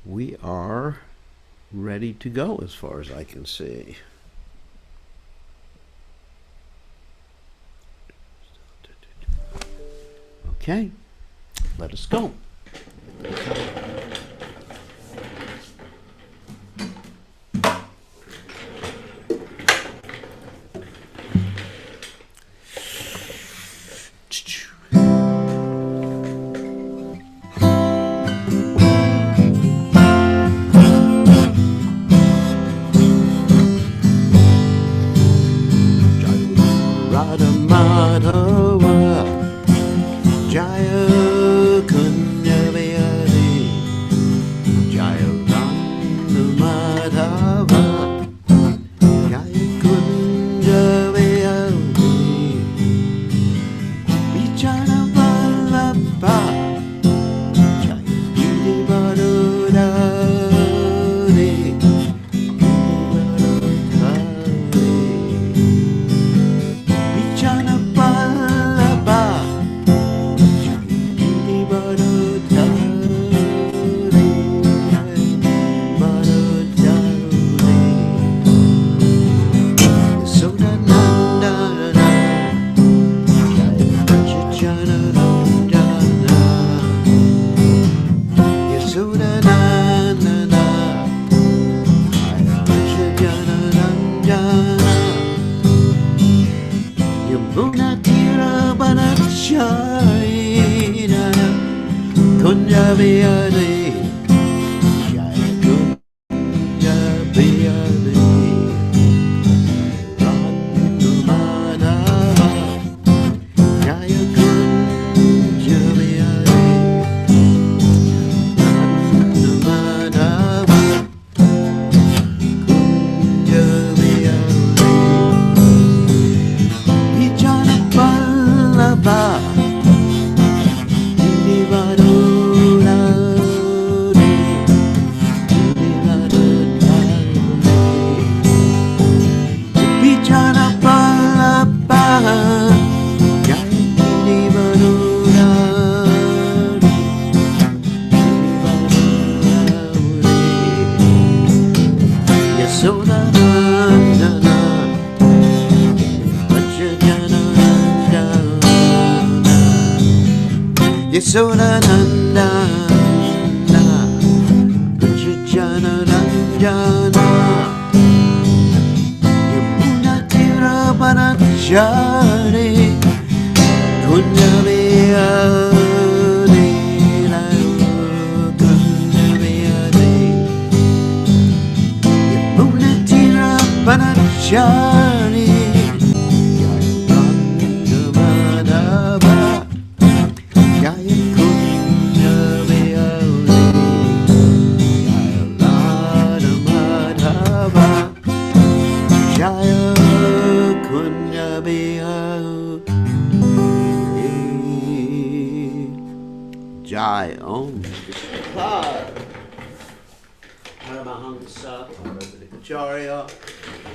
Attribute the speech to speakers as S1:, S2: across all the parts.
S1: we are ready to go as far as I can see. Okay, let us go.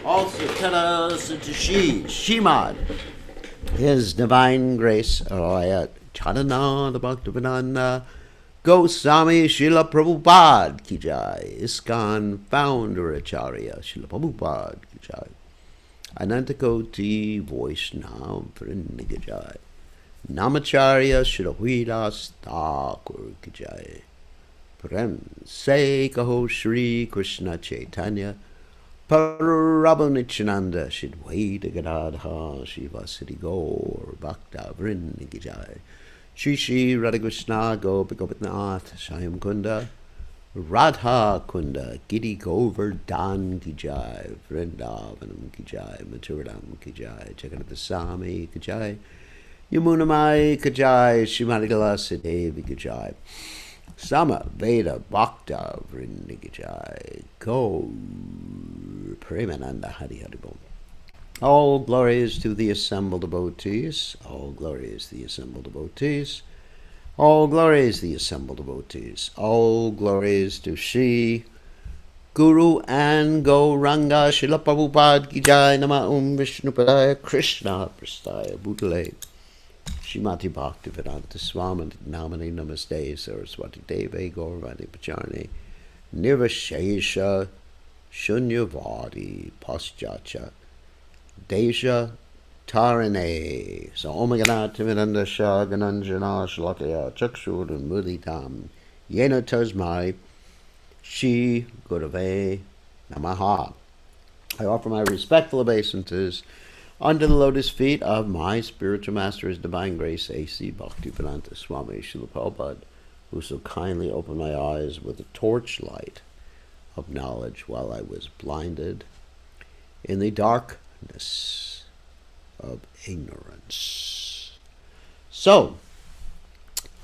S1: Also Shimad, His Divine Grace Caitanya Caritamrta Goswami Srila Prabhupada ki jai, ISKCON Founder Acharya Srila Prabhupada ki jai, Anantakoti Vaishnava Vrinda ki jai, Namacharya Srila Vilas Thakur ki jai, Prem Se Kaho Shri Krishna Chaitanya Prabhu Nityananda Shidwaita Gadadha Shiva Siddhi Gaur Bhakta Vrinda ki jai, Shri Shri Radha Krishna Gopinath Shyam Kunda Radha Kunda Giri Govardhan ki jai, Vrindavanam ki jai, Mathuram ki jai, Jagannath Swami ki jai, Yamuna Mai ki jai, Srimati Tulsi Devi ki jai, Sama Veda Bhakta Vrinda ki jai, Gaur Premananda Hari Hari Bol. All glories to the assembled devotees, all glories to the assembled devotees, all glories to the assembled devotees, all glories to Shri Guru and Gauranga Srila Prabhupada ki jai, Nama Vishnu Padaya Krishna Prastaya Bhutale Shrimati Bhaktivedanta Swami Namani Namaste Saraswati Deve Gauravani Pacharni nirvashesha shunyavadi paschacha desha tarane. So Omagana Timidanda Shagananjana Shlakaya Chakshur Muditam Yena Tasmai Shi Gurave Namaha. I offer my respectful obeisances under the lotus feet of my spiritual master, His Divine Grace, A.C. Bhaktivedanta Swami Srila Prabhupada, who so kindly opened my eyes with a torchlight of knowledge while I was blinded in the darkness of ignorance. So,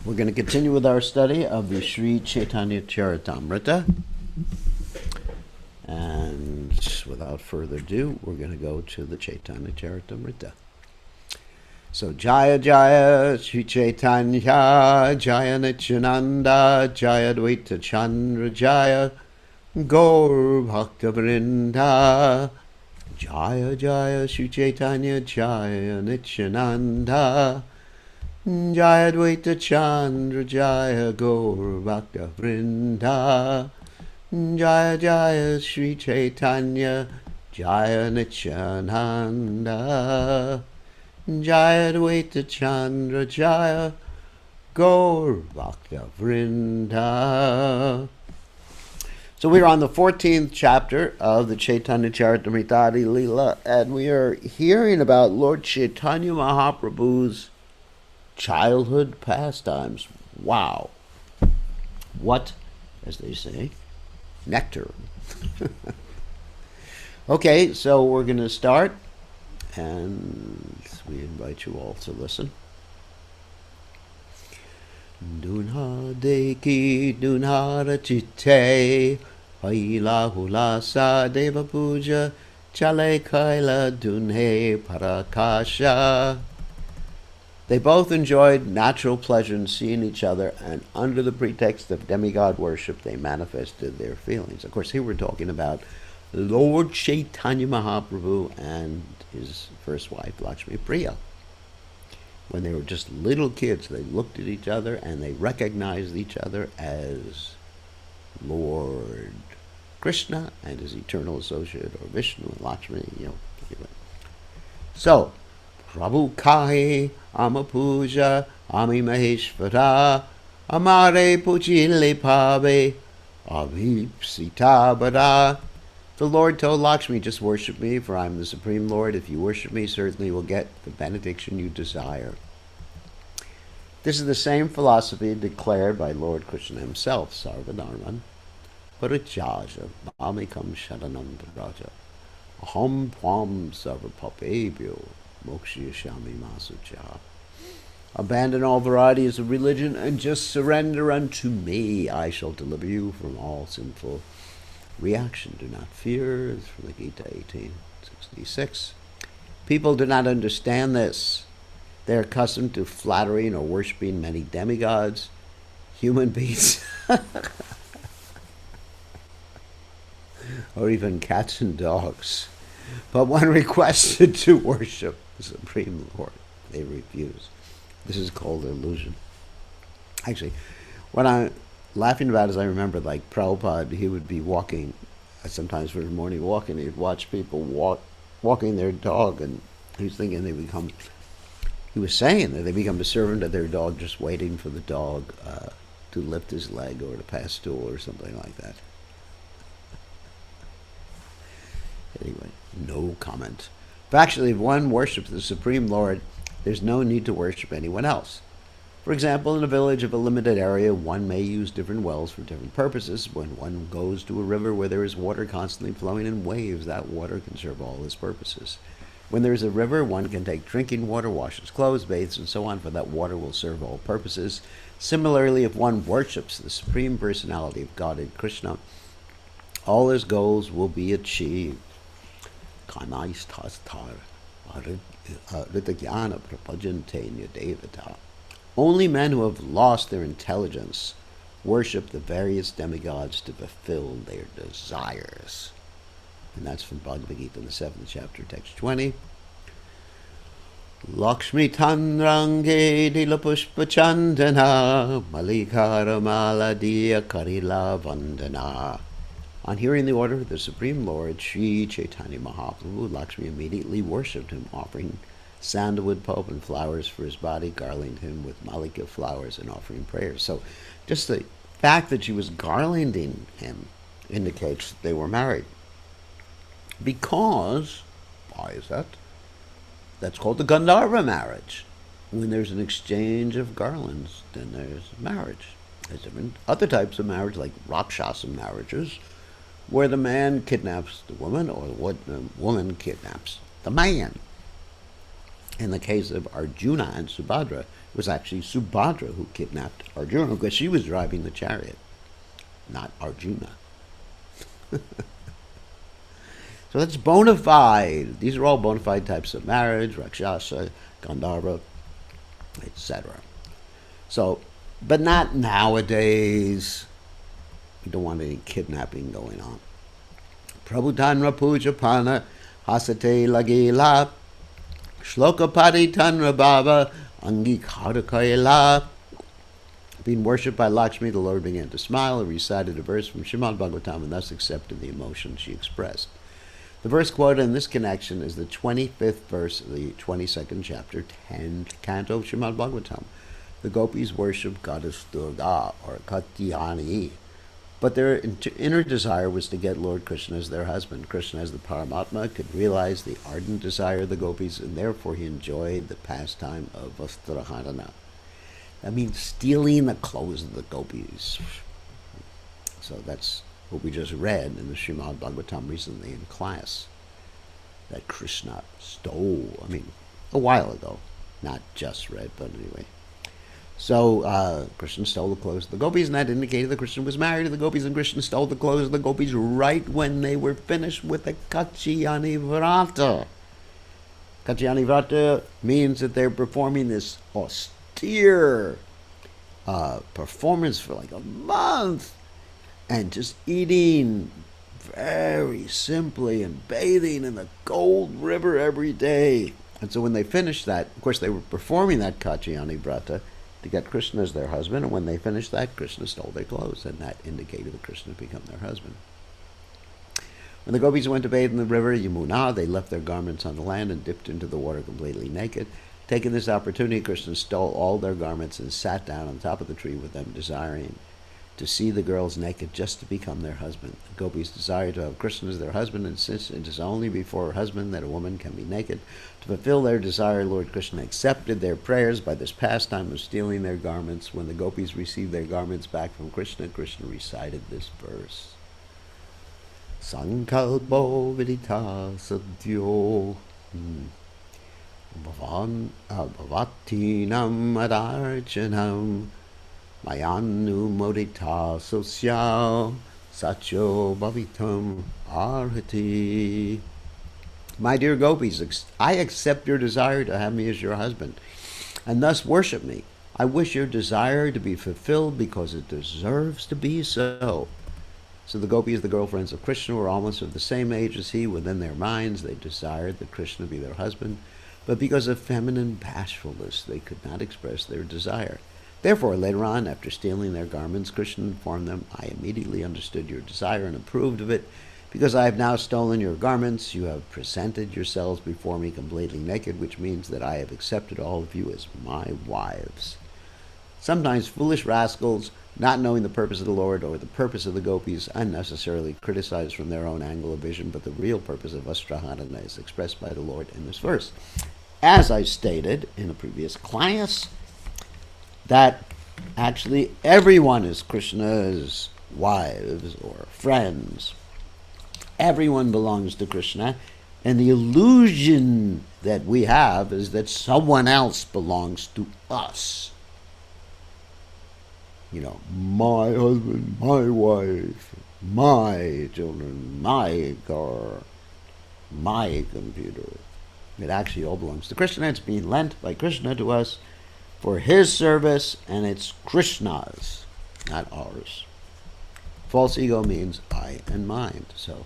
S1: we're going to continue with our study of the Sri Caitanya Caritamrta. And without further ado, we're going to go to the Caitanya Caritamrta. So, Jaya Jaya Sri Caitanya, Jaya Nityananda, Jaya Dvaita Chandra, Jaya Gaur Bhakta Vrinda, Jaya Jaya Sri Caitanya, Jaya Nityananda, Jaya Dvaita Chandra, Jaya Gaur Bhakta Vrinda, Jaya Jaya Sri Caitanya, Jaya Nityananda, Jaya Dvaita Chandra, Jaya Gaur Bhakta Vrinda. So we are on the 14th chapter of the Caitanya Caritamrta Adi lila, and we are hearing about Lord Caitanya Mahaprabhu's childhood pastimes. Wow. What, as they say, nectar. Okay, so we're going to start, and we invite you all to listen. Dunha deki dunha rachite haila hulasa deva puja chale kaila dunhe parakasha. They both enjoyed natural pleasure in seeing each other, and under the pretext of demigod worship, they manifested their feelings. Of course, here we're talking about Lord Caitanya Mahaprabhu and his first wife, Lakshmi Priya. When they were just little kids, they looked at each other and they recognized each other as Lord Krishna and his eternal associate, or Vishnu and Lakshmi, Anyway. So, Prabhu Kahi Amapuja Ami Maheshvara Amare Pujile Pave Avipsita Bada. The Lord told Lakshmi, just worship me, for I am the Supreme Lord. If you worship me, certainly you will get the benediction you desire. This is the same philosophy declared by Lord Krishna himself, Sarvadharman. Parichaja Mamikam Sharanam Raja Aham Pvam Sarvapapebhyo Mokshayashami Masucha. Abandon all varieties of religion and just surrender unto me. I shall deliver you from all sinful reaction. Do not fear. It's from the Gita 1866. People do not understand this. They are accustomed to flattering or worshipping many demigods, human beings, or even cats and dogs. But when requested to worship the Supreme Lord, they refuse. This is called illusion. Actually, what I'm laughing about is I remember, like, Prabhupada, he would be walking, sometimes for his morning walk, and he'd watch people walking their dog, and he was thinking he was saying that they become the servant of their dog, just waiting for the dog to lift his leg or to pass stool or something like that. Anyway, no comment. But actually, if one worships the Supreme Lord, there's no need to worship anyone else. For example, in a village of a limited area, one may use different wells for different purposes. When one goes to a river where there is water constantly flowing in waves, that water can serve all his purposes. When there is a river, one can take drinking water, wash his clothes, bathes, and so on, for that water will serve all purposes. Similarly, if one worships the Supreme Personality of Godhead Krishna, all his goals will be achieved. Only men who have lost their intelligence worship the various demigods to fulfill their desires. And that's from Bhagavad Gita, the 7th chapter, text 20. Lakshmi Tandrange Dila Pushpa Chandana Malikara Maladiya Karila Vandana. On hearing the order of the Supreme Lord, Sri Chaitanya Mahaprabhu, Lakshmi immediately worshipped him, offering sandalwood pulp and flowers for his body, garlanding him with malika flowers, and offering prayers. So just the fact that she was garlanding him indicates that they were married. Because, why is that? That's called the Gandharva marriage. When there's an exchange of garlands, then there's marriage. There's different other types of marriage, like Rakshasa marriages, where the man kidnaps the woman, or the woman kidnaps the man. In the case of Arjuna and Subhadra, it was actually Subhadra who kidnapped Arjuna, because she was driving the chariot, not Arjuna. So that's bona fide. These are all bona fide types of marriage, Rakshasa, Gandharva, etc. So, but not nowadays. We don't want any kidnapping going on. Prabhutanra puja pana hasate lagila shloka padi tanra bhava angikara kaila. Being worshipped by Lakshmi, the Lord began to smile and recited a verse from Srimad Bhagavatam, and thus accepted the emotion she expressed. The verse quoted in this connection is the 25th verse of the 22nd chapter, 10th canto of Srimad Bhagavatam. The gopis worship goddess Durga, or Caitanya, but their inner desire was to get Lord Krishna as their husband. Krishna, as the Paramatma, could realize the ardent desire of the gopis, and therefore he enjoyed the pastime of Vastraharana. That means stealing the clothes of the gopis. So that's what we just read in the Srimad Bhagavatam recently in class, that Krishna stole, a while ago, not just read, but anyway. So Krishna stole the clothes of the gopis, and that indicated that Krishna was married to the gopis, and Krishna stole the clothes of the gopis right when they were finished with the Caitanya Vrata. Caitanya Vrata means that they're performing this austere performance for like a month, and just eating very simply and bathing in the cold river every day. And so when they finished that, of course they were performing that Caitanya Vrata to get Krishna as their husband, and when they finished that, Krishna stole their clothes, and that indicated that Krishna had become their husband. When the gopis went to bathe in the river Yamuna, they left their garments on the land and dipped into the water completely naked. Taking this opportunity, Krishna stole all their garments and sat down on top of the tree with them, desiring to see the girls naked just to become their husband. The gopis desire to have Krishna as their husband, and since it is only before her husband that a woman can be naked, to fulfill their desire, Lord Krishna accepted their prayers by this pastime of stealing their garments. When the gopis received their garments back from Krishna, Krishna recited this verse. Sankalpo vidita sadhyo bhavatinam adarchanam Mayanu modita sosyal sacho bhavitam arhati. My dear gopis, I accept your desire to have me as your husband, and thus worship me. I wish your desire to be fulfilled because it deserves to be so. So the gopis, the girlfriends of Krishna, were almost of the same age as he. Within their minds, they desired that Krishna be their husband, but because of feminine bashfulness, they could not express their desire. Therefore, later on, after stealing their garments, Krishna informed them, I immediately understood your desire and approved of it. Because I have now stolen your garments, you have presented yourselves before me completely naked, which means that I have accepted all of you as my wives. Sometimes foolish rascals, not knowing the purpose of the Lord or the purpose of the gopis, unnecessarily criticize from their own angle of vision, but the real purpose of Vastraharana is expressed by the Lord in this verse. As I stated in a previous class, that actually everyone is Krishna's wives or friends. Everyone belongs to Krishna, and the illusion that we have is that someone else belongs to us. My husband, my wife, my children, my car, my computer. It actually all belongs to Krishna. It's being lent by Krishna to us for his service, and it's Krishna's, not ours. False ego means I and mine. So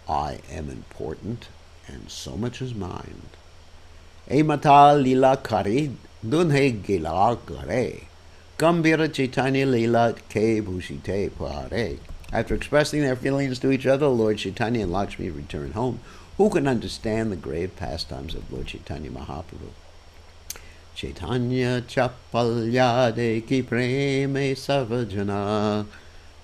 S1: I am important, and so much is mine. E mata lila kari dunhe gila gare. Gambira Caitanya lila ke bhushite pare. After expressing their feelings to each other, Lord Caitanya and Lakshmi returned home. Who can understand the grave pastimes of Lord Caitanya Mahaprabhu? Caitanya chapalyade ki preme sarvajana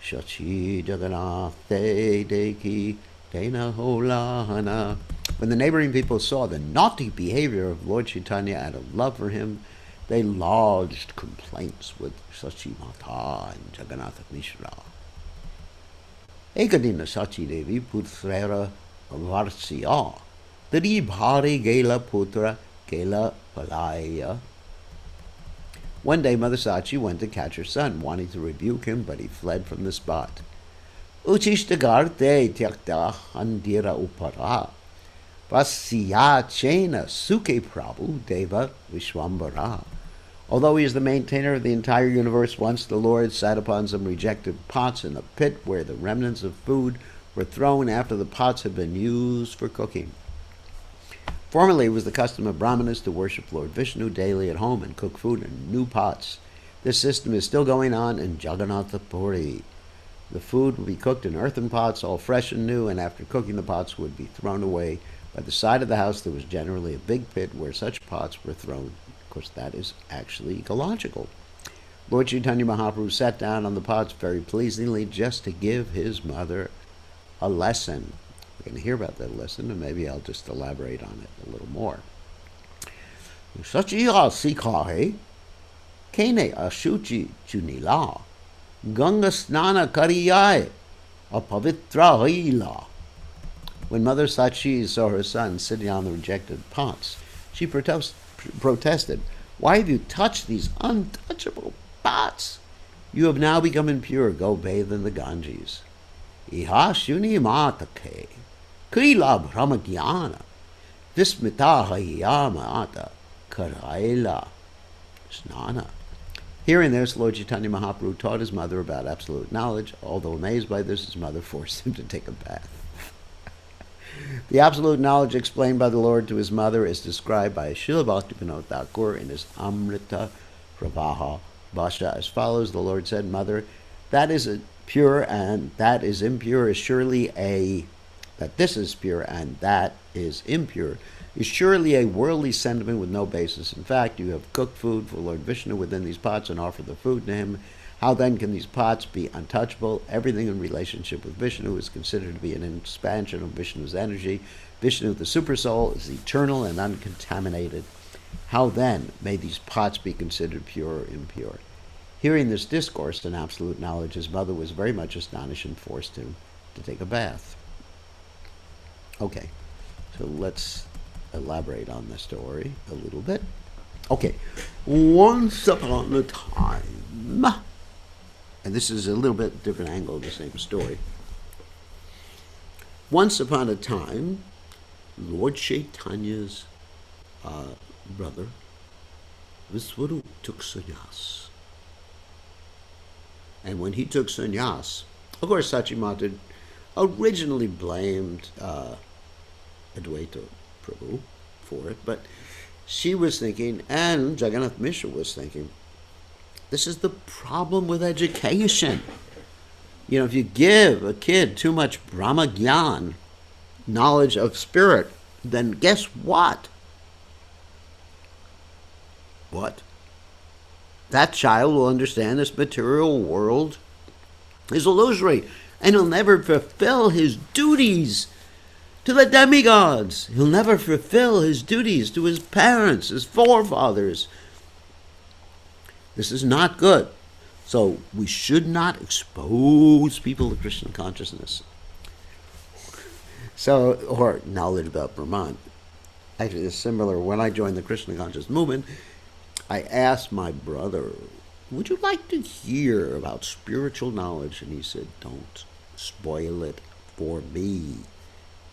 S1: shachi jagannath deki dena holahana. When the neighboring people saw the naughty behavior of Lord Caitanya out of love for him, they lodged complaints with Sachi Mata and Jagannath Mishra. Ekadina Sachi Devi putrera varsya Dari bhari gela putra gela palaya. One day Mother Sachi went to catch her son, wanting to rebuke him, but he fled from the spot. Uchishtagarte tyakta andira upara Vasya chena suke prabhu deva vishwambara. Although he is the maintainer of the entire universe, once the Lord sat upon some rejected pots in a pit where the remnants of food were thrown after the pots had been used for cooking. Formerly, it was the custom of Brahmanas to worship Lord Vishnu daily at home and cook food in new pots. This system is still going on in Jagannatha Puri. The food would be cooked in earthen pots, all fresh and new, and after cooking, the pots would be thrown away. By the side of the house, there was generally a big pit where such pots were thrown. Of course, that is actually ecological. Lord Caitanya Mahaprabhu sat down on the pots very pleasingly just to give his mother a lesson. We're going to hear about that lesson, and maybe I'll just elaborate on it a little more. Sachiya sikhahe kene ashuchi chunila ganga snana kariyai apavitra haila. When Mother Sachi saw her son sitting on the rejected pots, she protested, "Why have you touched these untouchable pots? You have now become impure. Go bathe in the Ganges." Iha shuni matake krila brahmagyana vismita hayamata karaila snana. Hearing this, Lord Caitanya Mahaprabhu taught his mother about absolute knowledge. Although amazed by this, his mother forced him to take a bath. The absolute knowledge explained by the Lord to his mother is described by Srila Bhaktivinoda Thakur in his Amrita Pravaha Bhasha as follows. The Lord said, "Mother, that is pure and that is impure is surely that this is pure and that is impure is surely a worldly sentiment with no basis. In fact, you have cooked food for Lord Vishnu within these pots and offered the food to him. How then can these pots be untouchable? Everything in relationship with Vishnu is considered to be an expansion of Vishnu's energy. Vishnu, the Supersoul, is eternal and uncontaminated. How then may these pots be considered pure or impure?" Hearing this discourse in absolute knowledge, his mother was very much astonished and forced him to take a bath. Okay, so let's elaborate on the story a little bit. Okay, once upon a time, and this is a little bit different angle of the same story. Once upon a time, Lord Chaitanya's brother, Viswarup, took sannyas. And when he took sannyas, of course, Sachimata originally blamed Advaita Prabhu for it, but she was thinking, and Jagannath Mishra was thinking, this is the problem with education. You know, if you give a kid too much Brahma Gyan, knowledge of spirit, then guess what? What? That child will understand this material world is illusory, and he'll never fulfill his duties to the demigods. He'll never fulfill his duties to his parents, his forefathers. This is not good. So we should not expose people to Krishna consciousness. So, or knowledge about Brahman. Actually, it's similar. When I joined the Krishna conscious movement, I asked my brother, "Would you like to hear about spiritual knowledge?" And he said, "Don't spoil it for me.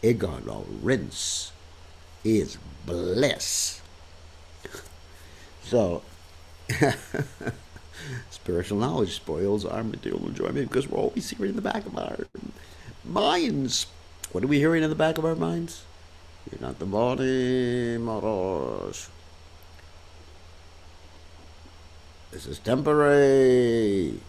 S1: Ignorance is bliss." So, spiritual knowledge spoils our material enjoyment because we're always hearing in the back of our minds. What are we hearing in the back of our minds? You're not the body, Maharaj. This is temporary.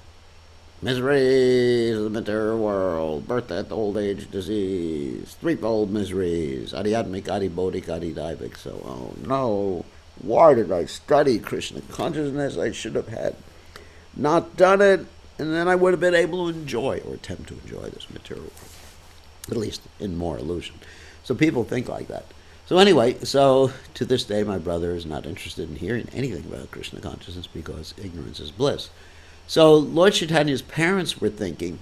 S1: Miseries of the material world, birth, death, old age, disease, threefold miseries, adhyatmic, adibodhic, adidaivic. So, oh no, why did I study Krishna consciousness? I should have had not done it, and then I would have been able to enjoy or attempt to enjoy this material world, at least in more illusion. So people think like that. So anyway, so to this day, my brother is not interested in hearing anything about Krishna consciousness because ignorance is bliss. So Lord Chaitanya's parents were thinking,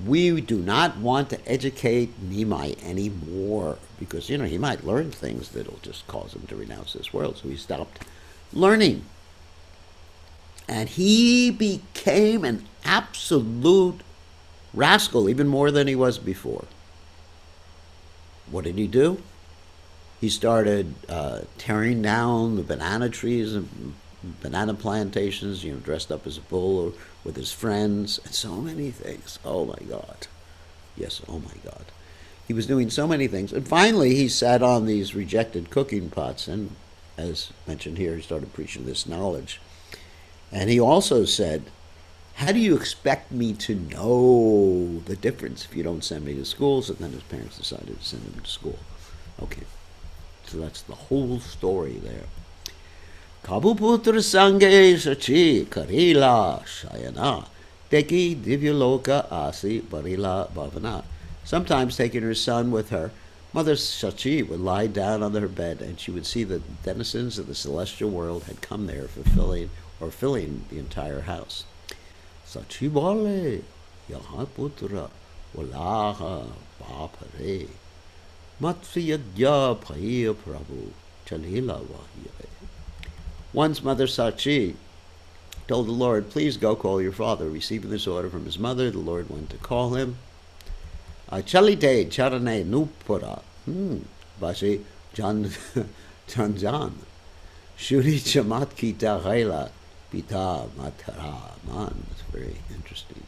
S1: we do not want to educate Nimai anymore because, he might learn things that'll just cause him to renounce this world. So he stopped learning. And he became an absolute rascal, even more than he was before. What did he do? He started tearing down the banana trees and banana plantations, dressed up as a bull or with his friends, and so many things. Oh my God. Yes, oh my God. He was doing so many things. And finally, he sat on these rejected cooking pots, and as mentioned here, he started preaching this knowledge. And he also said, how do you expect me to know the difference if you don't send me to school? So then his parents decided to send him to school. Okay, so that's the whole story there. Kabuputra Sange Sachi Karila Shayana Deki Divyaloka Asi Barila Bhavana. Sometimes taking her son with her, Mother Sachi would lie down on her bed and she would see the denizens of the celestial world had come there filling the entire house. Sachi Bale Yaha Putra Walaha Bapare Matsiyadya Paya Prabhu Chalila Vahya. Once Mother Sachi told the Lord, please go call your father. Receiving this order from his mother, the Lord went to call him. Chalite charane nupura. Bashi Janjan. Shuri chamat kita haila pita matara. Man, that's very interesting.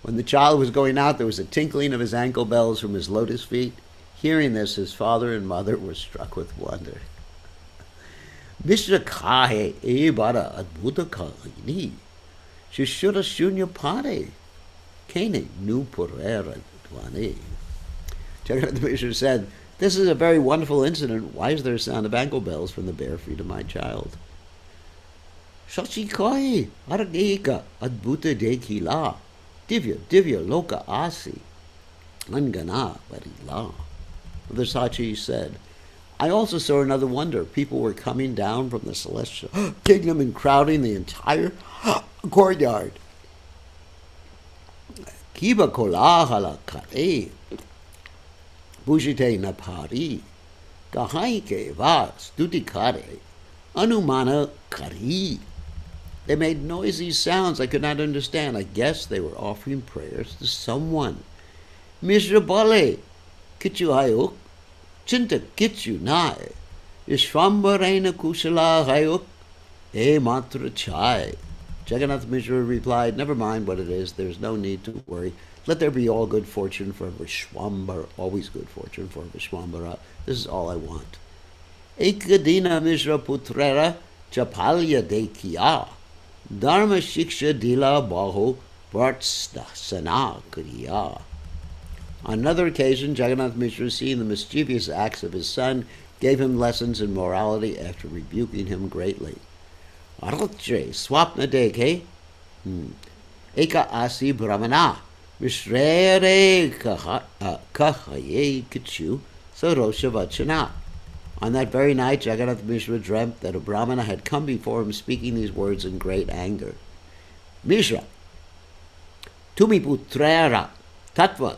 S1: When the child was going out, there was a tinkling of his ankle bells from his lotus feet. Hearing this, his father and mother were struck with wonder. Mishra kahe ebara adbhuta kahini. Shishura shunya pare. Kene nu purera dvane. Jagannath Mishra said, this is a very wonderful incident. Why is there a sound of ankle bells from the bare feet of my child? Shachi kahe arageka adbhuta dekila. Divya loka asi. Angana varila. The Sachi said, I also saw another wonder. People were coming down from the celestial kingdom and crowding the entire courtyard. Kiba kolahala kare, bujite napari, gahaike va stuti kare, anumana kari. They made noisy sounds I could not understand. I guess they were offering prayers to someone. Miserable, kichu hayuk. Chinta kitchu nai, Ishvambarena kushala hayuk, e matra chai. Jagannath Mishra replied, never mind what it is, there's no need to worry. Let there be all good fortune for Vishwambara, always good fortune for Vishwambara. This is all I want. Ekadina Mishra putrera chapalya dekiya, dharma shiksha dila baho vartsta sana kriya. On another occasion, Jagannath Mishra, seeing the mischievous acts of his son, gave him lessons in morality after rebuking him greatly. Aratre swapna deke eka asi brahmana mishrere kahaye kichu sarosha vachana. On that very night, Jagannath Mishra dreamt that a brahmana had come before him speaking these words in great anger. Mishra, tumi putrera tatva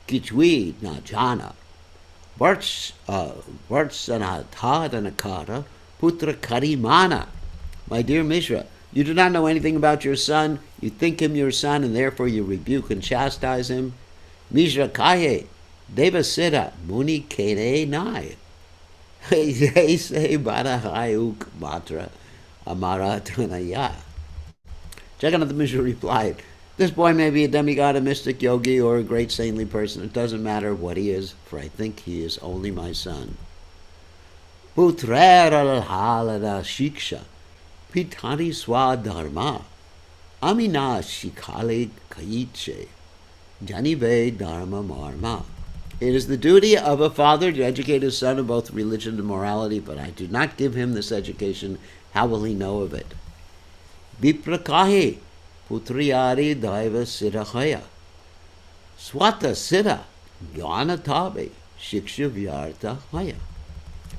S1: kichwi na jana vartsana thadanakara putra karimana. My dear Mishra, you do not know anything about your son. You think him your son, and therefore you rebuke and chastise him. Mishra kaye devasita muni kene nai. They say barahayuk matra amara tanaya. Jagannath Mishra replied, this boy may be a demigod, a mystic yogi, or a great saintly person. It doesn't matter what he is, for I think he is only my son. putrera halana shiksha, pitani swadharma, amina shikale kaiche, janive dharma marma. It is the duty of a father to educate his son in both religion and morality, but I do not give him this education. How will he know of it? Viprakahe putriyari daiva sirahaya, swata sira jnana tabe shiksha vyarta haya.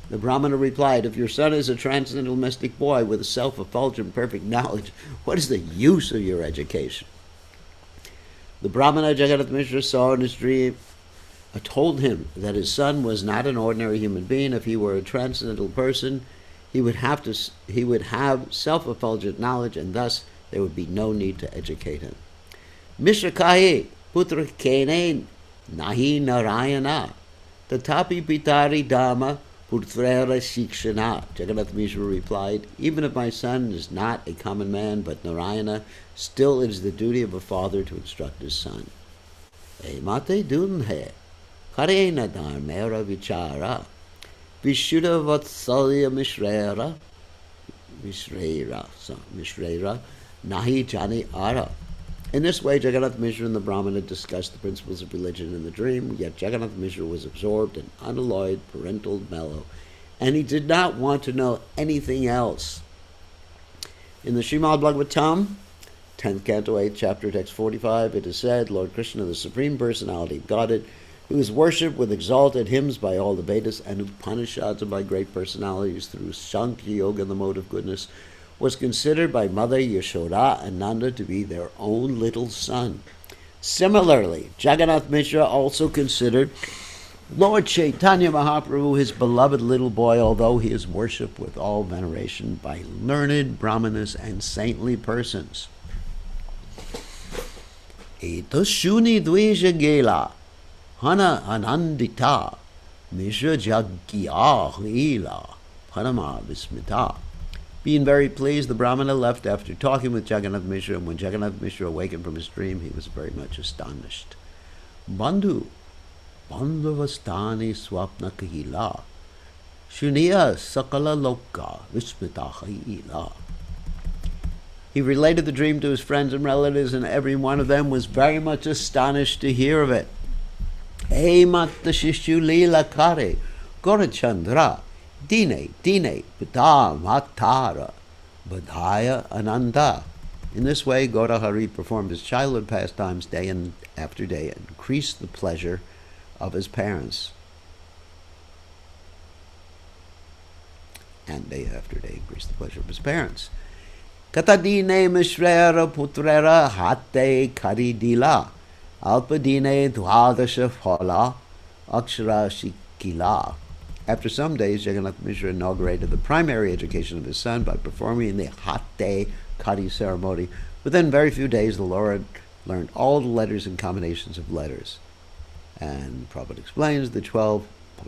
S1: The Brahmana replied, if your son is a transcendental mystic boy with a self-effulgent perfect knowledge, what is the use of your education? The Brahmana Jagannath Mishra saw in his dream, told him that his son was not an ordinary human being. If he were a transcendental person, he would have self-effulgent knowledge, and thus there would be no need to educate him. Mishra kahe putra kene nahi narayana tatapi pitari dhamma putrera shikshana. Jagannath Mishra replied, even if my son is not a common man but Narayana, still it is the duty of a father to instruct his son. Mate dun hai karena dharmera vichara vishuddha vatsalya mishrera nahi jani ara. In this way, Jagannath Mishra and the Brahmana discussed the principles of religion in the dream, yet Jagannath Mishra was absorbed in unalloyed parental mellow, and he did not want to know anything else. In the Srimad Bhagavatam, 10th Canto, 8th Chapter, Text 45, it is said, Lord Krishna, the Supreme Personality of Godhead, who is worshipped with exalted hymns by all the Vedas and Upanishads and by great personalities through Sankhya Yoga, the mode of goodness, was considered by Mother Yashoda and Nanda to be their own little son. Similarly, Jagannath Mishra also considered Lord Caitanya Mahaprabhu his beloved little boy, although he is worshipped with all veneration by learned brahmanas and saintly persons. Eto shuni dvija gela hana anandita Mishra jagya hila parama vismita. Being very pleased, the Brahmana left after talking with Jagannath Mishra, and when Jagannath Mishra awakened from his dream, he was very much astonished. Bandhu, bandhavastani swapna kahila, shuniya sakala loka vismita. He related the dream to his friends and relatives, and every one of them was very much astonished to hear of it. Hey matta shishu lila kare, Gorachandra, Dine, Pita, Matara, Badhaya, Ananda. In this way, Gaurahari performed his childhood pastimes day and after day and increased the pleasure of his parents. And day after day increased the pleasure of his parents. Katadine Mishrera Putrera Hate Karidila, Alpadine Dwadasha Phala, Akshara Shikila. After some days, Jagannath Mishra inaugurated the primary education of his son by performing the Hate Kari ceremony. Within very few days, the Lord learned all the letters and combinations of letters. And Prabhupada explains the 12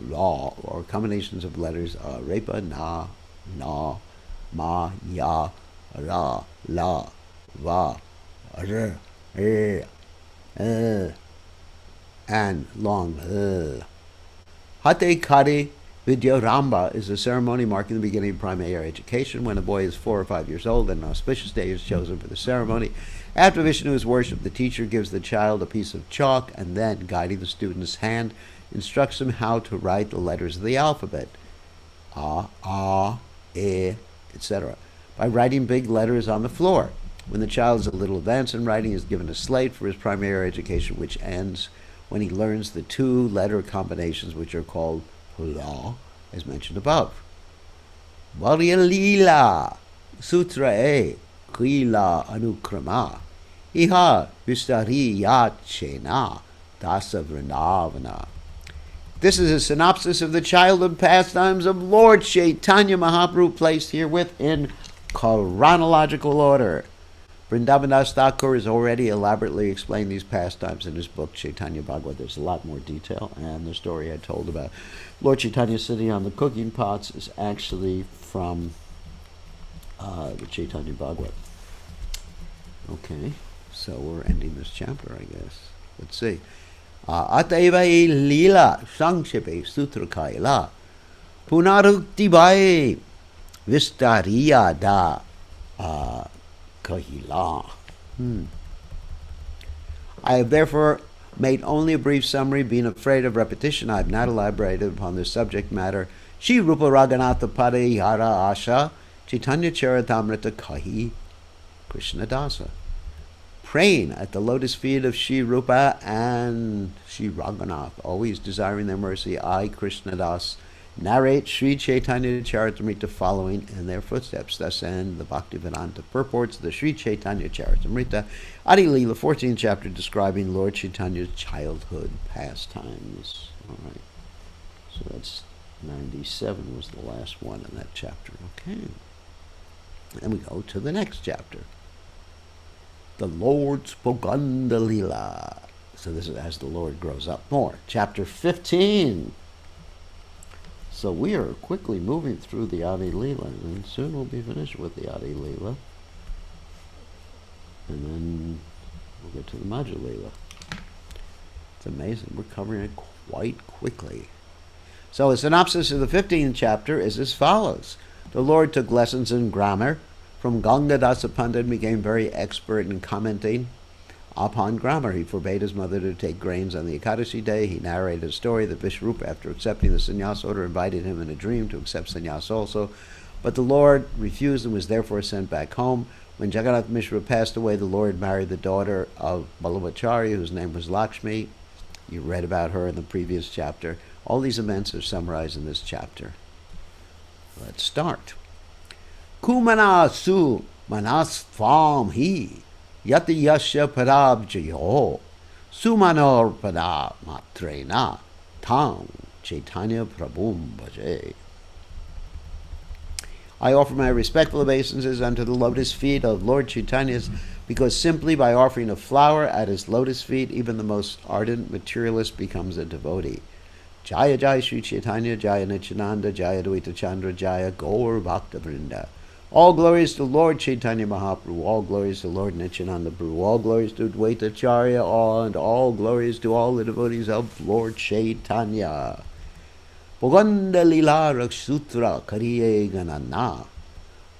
S1: law, or combinations of letters, are Repa, Na, Ma, Ya, Ra, La, Va, R, and long Hate Kari Vidya Ramba is a ceremony marking the beginning of primary education. When a boy is 4 or 5 years old, an auspicious day is chosen for the ceremony. After Vishnu is worshipped, the teacher gives the child a piece of chalk and then, guiding the student's hand, instructs him how to write the letters of the alphabet. A, E, etc. by writing big letters on the floor. When the child is a little advanced in writing, he is given a slate for his primary education, which ends when he learns the 2 letter combinations which are called Hula, as mentioned above. Varya lila sutra e krila anukrama iha vistari yachena dasa vrindavana. This is a synopsis of the childhood pastimes of Lord Caitanya Mahaprabhu, placed herewith in chronological order. Vrindavan Thakur has already elaborately explained these pastimes in his book Chaitanya Bhagavad. There's a lot more detail, and the story I told about Lord Chaitanya sitting on the cooking pots is actually from the Chaitanya Bhagavad. Okay, so we're ending this chapter, I guess. Let's see. Ataiva lila sangshipe sutra kaila Punarukti Bhai Vistariya Da Kahila. I have therefore made only a brief summary, being afraid of repetition. I have not elaborated upon this subject matter. Shri Rupa Raghunatha Parihara Asha Caitanya Caritamrta Adi Krishna Dasa. Praying at the lotus feet of Shri Rupa and Shri Raghunath, always desiring their mercy, I, Krishna Das, narrate Sri Caitanya Caritamrta following in their footsteps. Thus end the Bhaktivedanta purports of the Sri Caitanya Caritamrta Adi Lila, 14th chapter, describing Lord Chaitanya's childhood pastimes. All right, so that's 97 was the last one in that chapter. Okay, then we go to the next chapter, the Lord's Poganda Lila. So this is as the Lord grows up more. Chapter 15. So we are quickly moving through the Adi Lila, and soon we'll be finished with the Adi Lila. And then we'll get to the Madhya Lila. It's amazing. We're covering it quite quickly. So a synopsis of the 15th chapter is as follows. The Lord took lessons in grammar from Gangadasa Pandit and became very expert in commenting upon grammar. He forbade his mother to take grains on the Ekadashi day. He narrated a story that Vishrupa, after accepting the sannyas order, invited him in a dream to accept sannyas also. But the Lord refused and was therefore sent back home. When Jagannath Mishra passed away, the Lord married the daughter of Balabhacharya, whose name was Lakshmi. You read about her in the previous chapter. All these events are summarized in this chapter. Let's start. Kumana su manas fam hi yati yasya parabjayo sumanor pada matrena tam Chaitanya Prabhum bhaje. I offer my respectful obeisances unto the lotus feet of Lord Chaitanya, because simply by offering a flower at his lotus feet, even the most ardent materialist becomes a devotee. Jaya Jaya Sri Chaitanya, Jaya Nityananda, Jaya Dvaita Chandra, Jaya Gaur Bhakta Vrinda. All glories to Lord Chaitanya Mahaprabhu, all glories to Lord Nityananda Prabhu, all glories to Dvaita Acharya, and all glories to all the devotees of Lord Chaitanya. Poganda lila raksutra kariye ganana.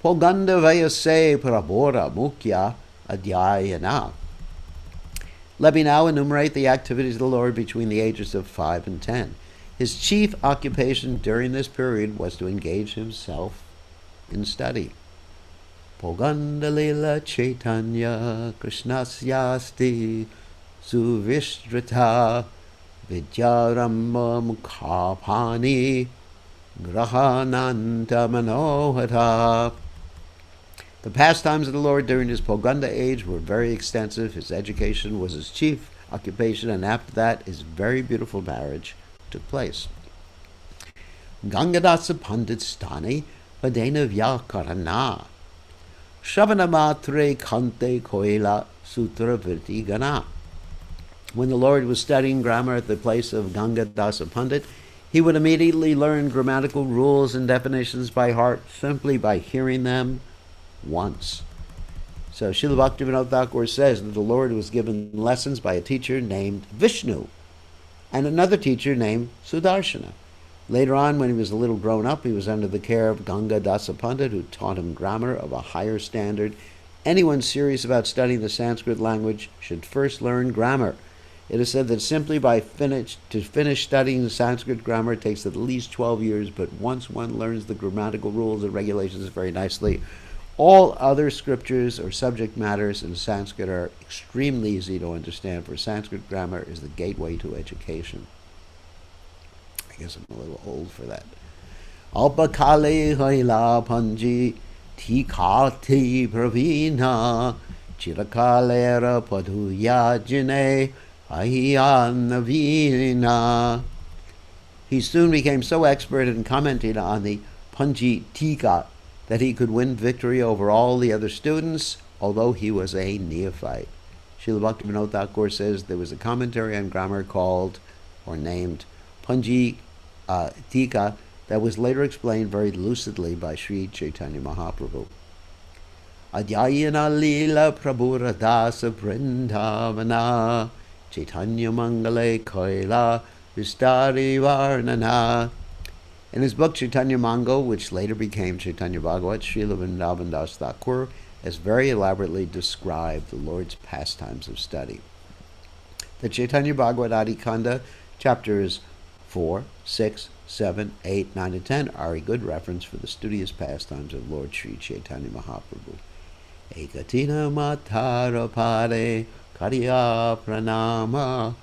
S1: Poganda vayase prabora mukya adhyayana. Let me now enumerate the activities of the Lord between the ages of 5 and 10. His chief occupation during this period was to engage himself in study. Poganda lila Chaitanya Krishnasyasti Suvishrita Vidyaramba Mukhapani Grahananta Manohata. The pastimes of the Lord during his Poganda age were very extensive. His education was his chief occupation, and after that his very beautiful marriage took place. Gangadasa Pandit Stani Padena Vyakarana Shavana Matre Kante Koila Sutra Virti Gana. When the Lord was studying grammar at the place of Gangadasa Pandit, he would immediately learn grammatical rules and definitions by heart simply by hearing them once. So Srila Bhaktivinoda Thakur says that the Lord was given lessons by a teacher named Vishnu and another teacher named Sudarshana. Later on, when he was a little grown up, he was under the care of Gangadasa Pandit, who taught him grammar of a higher standard. Anyone serious about studying the Sanskrit language should first learn grammar. It is said that simply by finish studying Sanskrit grammar takes at least 12 years, but once one learns the grammatical rules and regulations very nicely, all other scriptures or subject matters in Sanskrit are extremely easy to understand, for Sanskrit grammar is the gateway to education. I guess I'm a little old for that. Alpakale haila panji tikati pravina chirakalera padhuya jine ahiyanavina. He soon became so expert in commenting on the Panji Tika that he could win victory over all the other students, although he was a neophyte. Srila Bhaktivinoda Thakur says there was a commentary on grammar called or named Panji Tika that was later explained very lucidly by Sri Chaitanya Mahaprabhu. Adhyayana lila prabhura dasa vrindavana Chaitanya mangale kaila vistari varnana. In his book Chaitanya Mangal, which later became Chaitanya Bhagavat, Srila Vrindavan Das Thakur has very elaborately described the Lord's pastimes of study. The Caitanya Bhagavat Adi Kanda, chapters 4, 6, 7, 8, 9, and 10 are a good reference for the studious pastimes of Lord Sri Chaitanya Mahaprabhu. Ekatina matara pade kariya pranama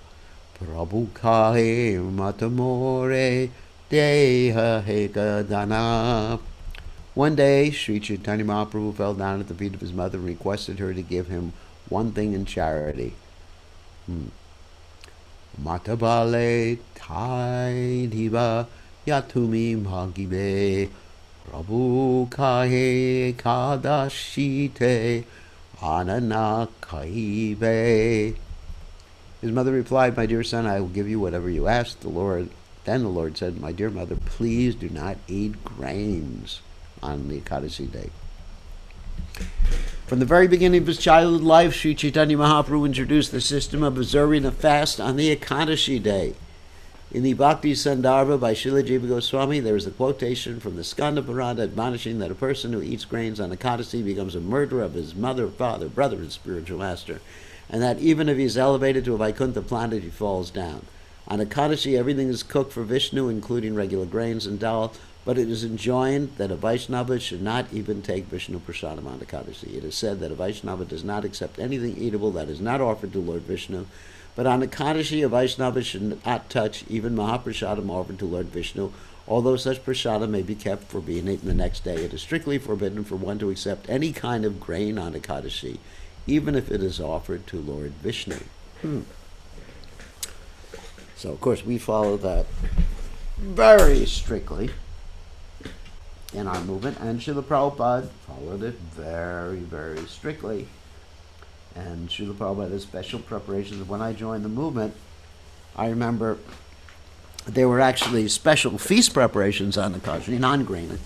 S1: prabhu kahe matamore deha hekadana. One day, Sri Chaitanya Mahaprabhu fell down at the feet of his mother and requested her to give him one thing in charity. Matabale tai diva yatumi magibe prabhu kahe kadashite anana kaibe. His mother replied, "My dear son, I will give you whatever you ask." Then the Lord said, "My dear mother, please do not eat grains on the Ekadasi day." From the very beginning of his childhood life, Sri Chaitanya Mahaprabhu introduced the system of observing a fast on the Ekadashi day. In the Bhakti Sandarbha by Srila Bkgoswami, there is a quotation from the Skanda Purana admonishing that a person who eats grains on Ekadasi becomes a murderer of his mother, father, brother, and spiritual master, and that even if he is elevated to a Vaikuntha planet, he falls down. On Ekadashi, everything is cooked for Vishnu, including regular grains and dal, but it is enjoined that a Vaishnava should not even take Vishnu Prasadam on Ekadasi. It is said that a Vaishnava does not accept anything eatable that is not offered to Lord Vishnu, but on Ekadashi, a Vaishnava should not touch even Mahaprasadam offered to Lord Vishnu. Although such prasadam may be kept for being eaten the next day, it is strictly forbidden for one to accept any kind of grain on Ekadashi, even if it is offered to Lord Vishnu. So, of course, we follow that very strictly in our movement, and Srila Prabhupada followed it very, very strictly. And Srila Prabhupada had special preparations. When I joined the movement, I remember there were actually special feast preparations on the Ekadashi, non-grain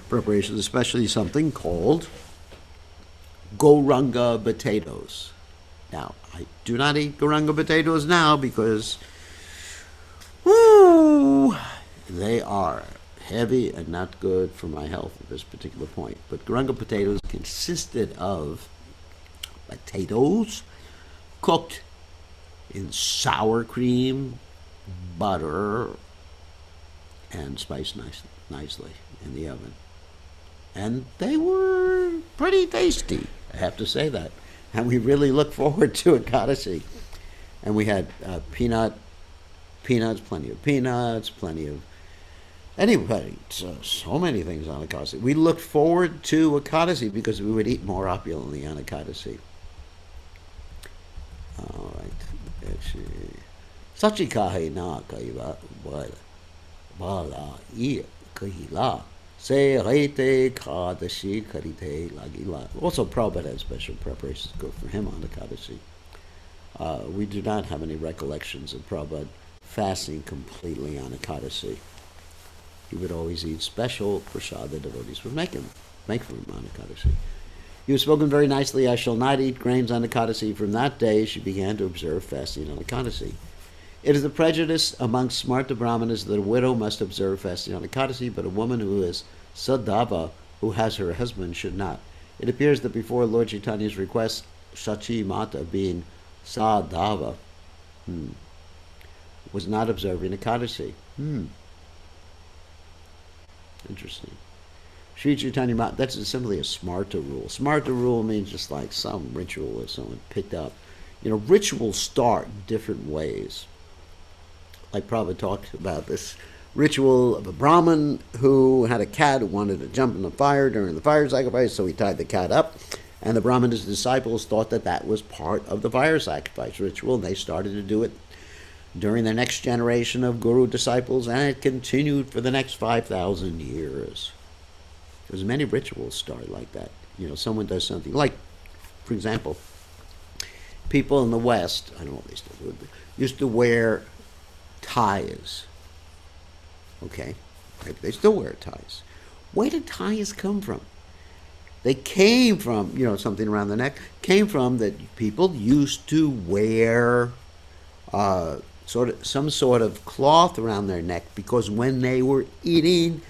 S1: preparations, especially something called Gauranga potatoes. Now, I do not eat Gauranga potatoes now because they are heavy and not good for my health at this particular point. But Gauranga potatoes consisted of potatoes cooked in sour cream, butter, and spiced nicely in the oven. And they were pretty tasty, I have to say that. And we really look forward to Ekadasi. And we had peanuts, plenty of peanuts, plenty of anybody, so many things on Ekadasi. We looked forward to Ekadasi because we would eat more opulently on Ekadasi. All right. Sachikahe na kaiva bala I kahila se rete kadashi karite lagila. Also, Prabhupada had special preparations to go for him on Ekadasi. We do not have any recollections of Prabhupada fasting completely on Ekadasi. He would always eat special prasad the devotees would make for him on Ekadasi. You have spoken very nicely. I shall not eat grains on Ekadasi. From that day, she began to observe fasting on Ekadasi. It is a prejudice amongst Smarta Brahmanas that a widow must observe fasting on Ekadasi, but a woman who is sadhava, who has her husband, should not. It appears that before Lord Chaitanya's request, Sachi Mata, being sadhava, was not observing Ekadasi. Interesting. Sri Chaitanya, that's simply a smarta rule. Smarta rule means just like some ritual that someone picked up. You know, rituals start in different ways. Like Prabhupada talked about this ritual of a Brahmin who had a cat who wanted to jump in the fire during the fire sacrifice, so he tied the cat up. And the Brahmin and his disciples thought that that was part of the fire sacrifice ritual, and they started to do it during the next generation of Guru disciples, and it continued for the next 5,000 years. Because many rituals start like that. You know, someone does something like, for example, people in the West, I don't know what they still do, used to wear ties. Okay? Maybe they still wear ties. Where did ties come from? They came from, you know, something around the neck, came from that people used to wear some sort of cloth around their neck, because when they were eating,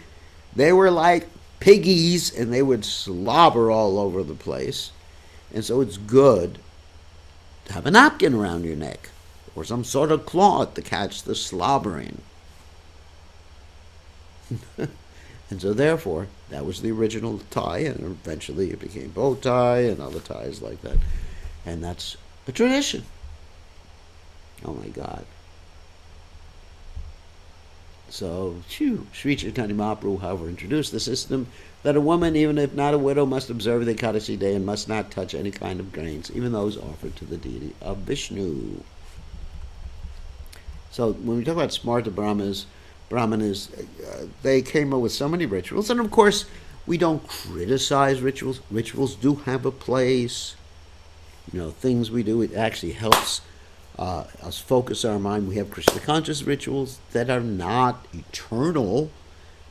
S1: they were like piggies and they would slobber all over the place. And so it's good to have a napkin around your neck or some sort of cloth to catch the slobbering. And so therefore, that was the original tie, and eventually it became bow tie and other ties like that. And that's a tradition. Oh my God. So, Sri Chaitanya Mahaprabhu, however, introduced the system that a woman, even if not a widow, must observe the Ekadashi day and must not touch any kind of grains, even those offered to the deity of Vishnu. So when we talk about Smarta Brahmanas, they came up with so many rituals, and of course, we don't criticize rituals. Rituals do have a place. Things we do, it actually helps us focus our mind. We have Krishna conscious rituals that are not eternal,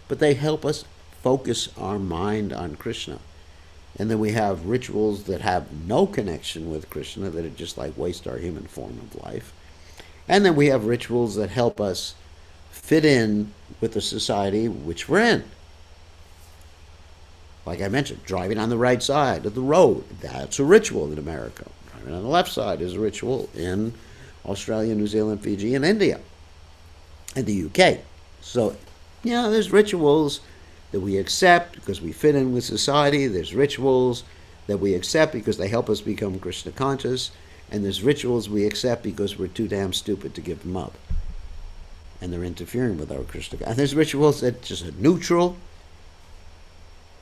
S1: but they help us focus our mind on Krishna. And then we have rituals that have no connection with Krishna, that are just like waste our human form of life. And then we have rituals that help us fit in with the society which we're in. Like I mentioned, driving on the right side of the road, that's a ritual in America. Driving on the left side is a ritual in Australia, New Zealand, Fiji, and India, and the UK. So, there's rituals that we accept because we fit in with society. There's rituals that we accept because they help us become Krishna conscious. And there's rituals we accept because we're too damn stupid to give them up. And they're interfering with our Krishna. And there's rituals that just are neutral,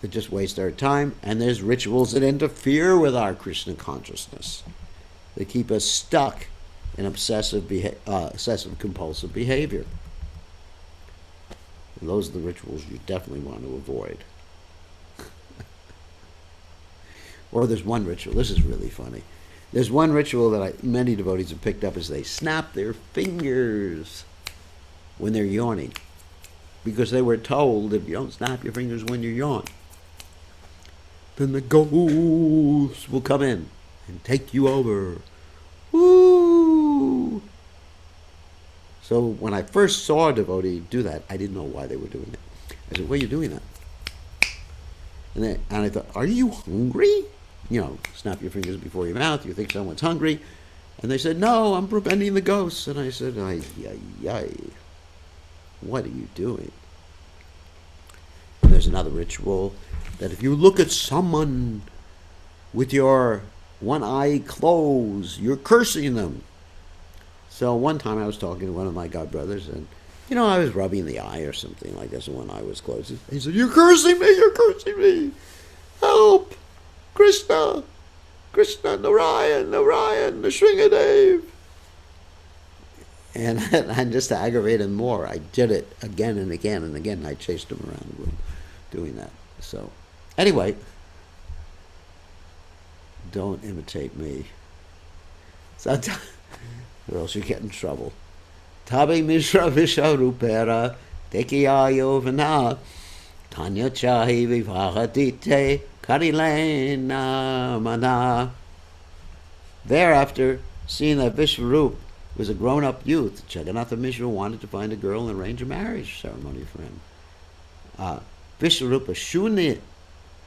S1: that just waste our time. And there's rituals that interfere with our Krishna consciousness. They keep us stuck in obsessive compulsive behavior. And those are the rituals you definitely want to avoid. Or there's one ritual, this is really funny. There's one ritual that many devotees have picked up, is they snap their fingers when they're yawning. Because they were told if you don't snap your fingers when you yawn, then the ghosts will come in and take you over. Woo! So when I first saw a devotee do that, I didn't know why they were doing it. I said, why are you doing that? And I thought, are you hungry? Snap your fingers before your mouth, you think someone's hungry. And they said, no, I'm preventing the ghosts. And I said, ay, what are you doing? And there's another ritual that if you look at someone with your one eye closed, you're cursing them. So one time I was talking to one of my godbrothers, and I was rubbing the eye or something like this, and one eye was closed. He said, you're cursing me, help, Krishna, Narayan, Nrsingadev. And just to aggravate him more, I did it again and again and again. I chased him around the room doing that. So anyway, don't imitate me. So or else you get in trouble. Tabe Mishra Visha Rupera Tekiyayo Vana Tanya Chahi Vivahatite Karilena Mana. Thereafter, seeing that Vishvarup was a grown-up youth, Jagannatha Mishra wanted to find a girl and arrange a marriage ceremony for him. Vishvarupa Shuni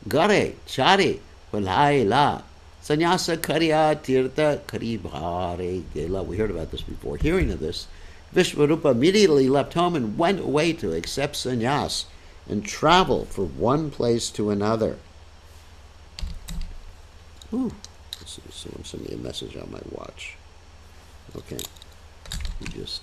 S1: Gare Chari Valaila Sannyasa Karya Tirtha Karibhare Gela. We heard about this before. Hearing of this, Vishvarupa immediately left home and went away to accept sannyas and travel from one place to another. Ooh, someone sent me a message on my watch. Okay, yes.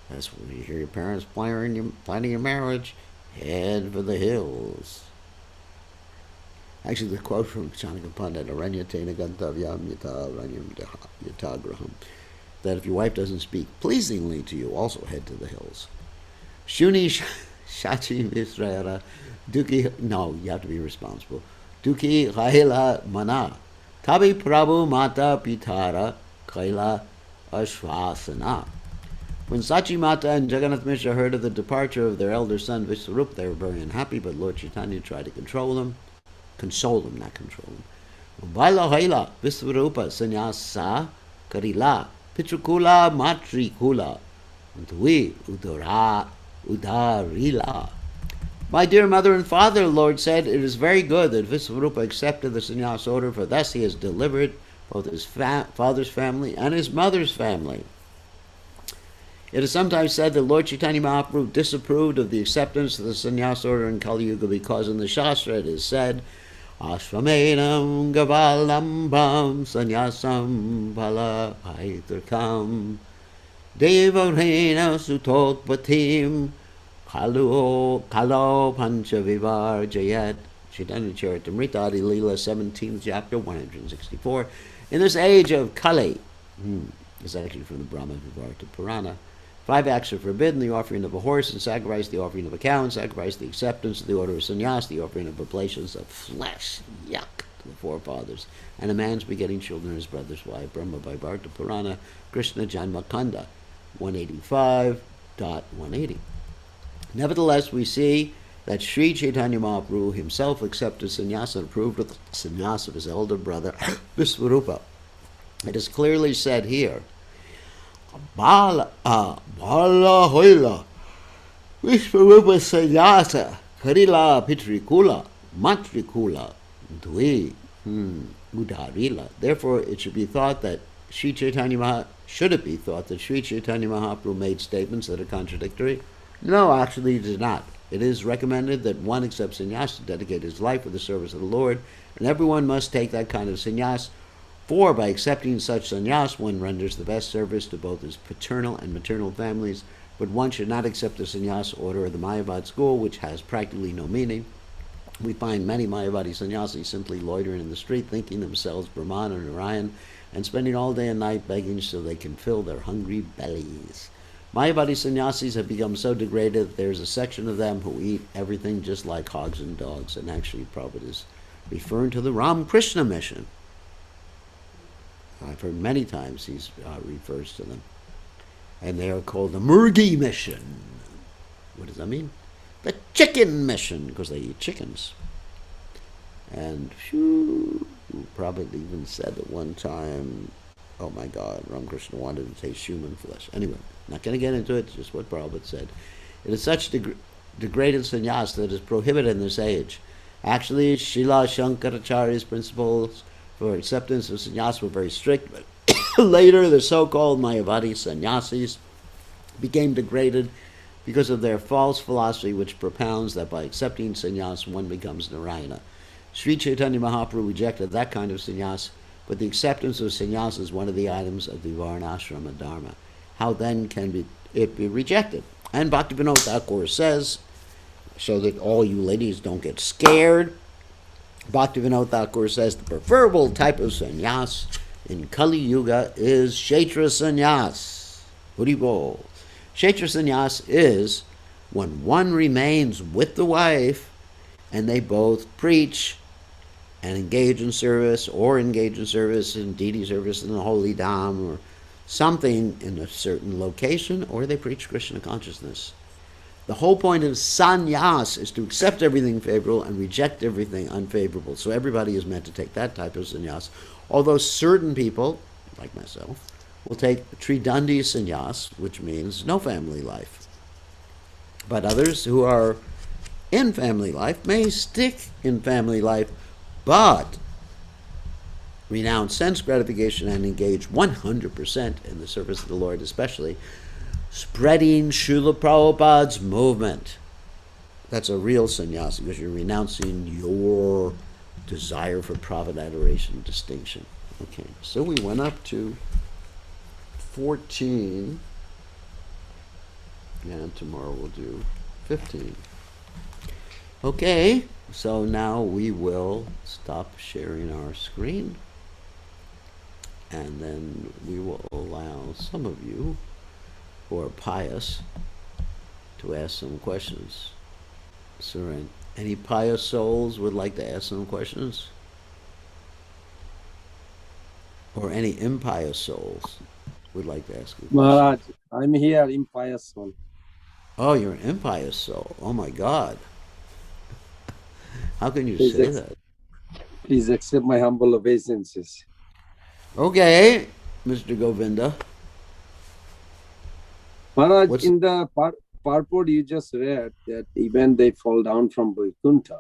S1: That's when you hear your parents planning your marriage, head for the hills. Actually, the quote from Chanaka Pandit, Aranyatena Gantavyam Yata Aranyam Yatagraham, that if your wife doesn't speak pleasingly to you, also head to the hills. Shuni Shachi Visrayara Duki, no, you have to be responsible. Duki Rahila Mana, Tabi Prabhu Mata Pitara Kaila Ashvasana. When Sachi Mata and Jagannath Mishra heard of the departure of their elder son Vishwarup, they were very unhappy, but Lord Chaitanya tried to console them, not control them. Vaila haila Visvarupa Sanyasa Karila Pitrukula Matrikula Dwi Udarila. My dear mother and father, the Lord said, it is very good that Visvarupa accepted the sannyas order, for thus he has delivered both his father's family and his mother's family. It is sometimes said that Lord Chaitanya Mahaprabhu disapproved of the acceptance of the sannyas order in Kali Yuga because in the Shastra it is said, Ashvamenam Gavalambam Sannyasam Pala Paitrikam Devarena Sutotpatim Kalo Panchavivar Jayat. Caitanya Caritamrta Adi, lila, 17th chapter, 164. In this age of Kali, this is actually from the Brahma Vivarta Purana, 5 acts are forbidden: the offering of a horse and sacrifice, the offering of a cow and sacrifice, the acceptance of the order of sannyas, the offering of oblations of flesh, yuck, to the forefathers, and a man's begetting children his brother's wife. Brahma Vivarta Purana, Krishna Janmakanda, 185.180. Nevertheless, we see that Sri Chaitanya Mahaprabhu himself accepted sannyasa and approved of the sannyas of his elder brother, Visvarupa. It is clearly said here, Bala Hoila Visvarupa sannyasa Karila Pitrikula Matrikula Dwi Udarila. Therefore, it should be thought that Sri Chaitanya Mahaprabhu made statements that are contradictory? No, actually, it does not. It is recommended that one accept sannyas to dedicate his life for the service of the Lord, and everyone must take that kind of sannyas, for by accepting such sannyas, one renders the best service to both his paternal and maternal families, but one should not accept the sannyas order of the Mayavad school, which has practically no meaning. We find many Mayavadi sannyasis simply loitering in the street, thinking themselves Brahman or Narayan, and spending all day and night begging so they can fill their hungry bellies. Mayavadi sannyasis have become so degraded that there's a section of them who eat everything just like hogs and dogs, and actually Prabhupada is referring to the Ram Krishna mission. I've heard many times he refers to them. And they are called the Murgi mission. What does that mean? The chicken mission, because they eat chickens. And Prabhupada even said at one time, oh my God, Ramakrishna wanted to taste human flesh. Anyway, not going to get into it, just what Prabhupada said. It is such degraded sannyas that is prohibited in this age. Actually, Srila Shankaracharya's principles for acceptance of sannyas were very strict, but later the so-called Mayavadi sannyasis became degraded because of their false philosophy, which propounds that by accepting sannyas one becomes Narayana. Sri Chaitanya Mahaprabhu rejected that kind of sannyas, but the acceptance of sannyas is one of the items of the Varnashrama Dharma. How then can it be rejected? And Bhaktivinoda Thakur says, so that all you ladies don't get scared, Bhaktivinoda Thakur says the preferable type of sannyas in Kali Yuga is Kshetra sannyas. Haribol. Kshetra sannyas is when one remains with the wife and they both preach and engage in service, or engage in service in deity service in the holy dham, or something in a certain location, or they preach Krishna consciousness. The whole point of sannyas is to accept everything favorable and reject everything unfavorable. So everybody is meant to take that type of sannyas. Although certain people, like myself, will take tridandi sannyas, which means no family life. But others who are in family life may stick in family life, but renounce sense gratification and engage 100% in the service of the Lord, especially spreading Srila Prabhupada's movement. That's a real sannyas, because you're renouncing your desire for profit, adoration, and distinction. Okay, so we went up to 14, and tomorrow we'll do 15. Okay, so now we will stop sharing our screen, and then we will allow some of you who are pious to ask some questions. So, any pious souls would like to ask some questions? Or any impious souls would like to ask a question?
S2: Maharaj, I'm here, impious one.
S1: Oh, you're an impious soul. Oh my God. How can you say that?
S2: Please accept my humble obeisances.
S1: Okay, Mr. Govinda.
S2: Maharaj, in the purport you just read that even they fall down from Vaikuntha.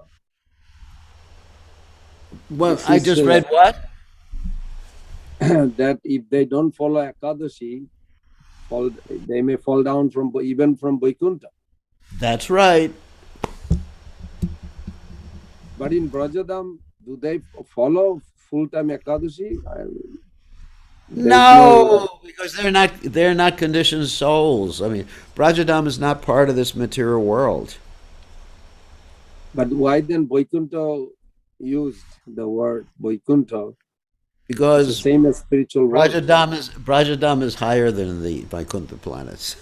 S1: Well, I just read what?
S2: That if they don't follow Ekadashi, they may fall down even from Vaikuntha.
S1: That's right.
S2: But in Brajadam, do they follow full-time Ekadashi?
S1: No, because they're not conditioned souls. I mean, Brajadam is not part of this material world.
S2: But why then Vaikuntha used the word Vaikuntha?
S1: Because
S2: it's the same as spiritual world.
S1: Brajadam is higher than the Vaikuntha planets.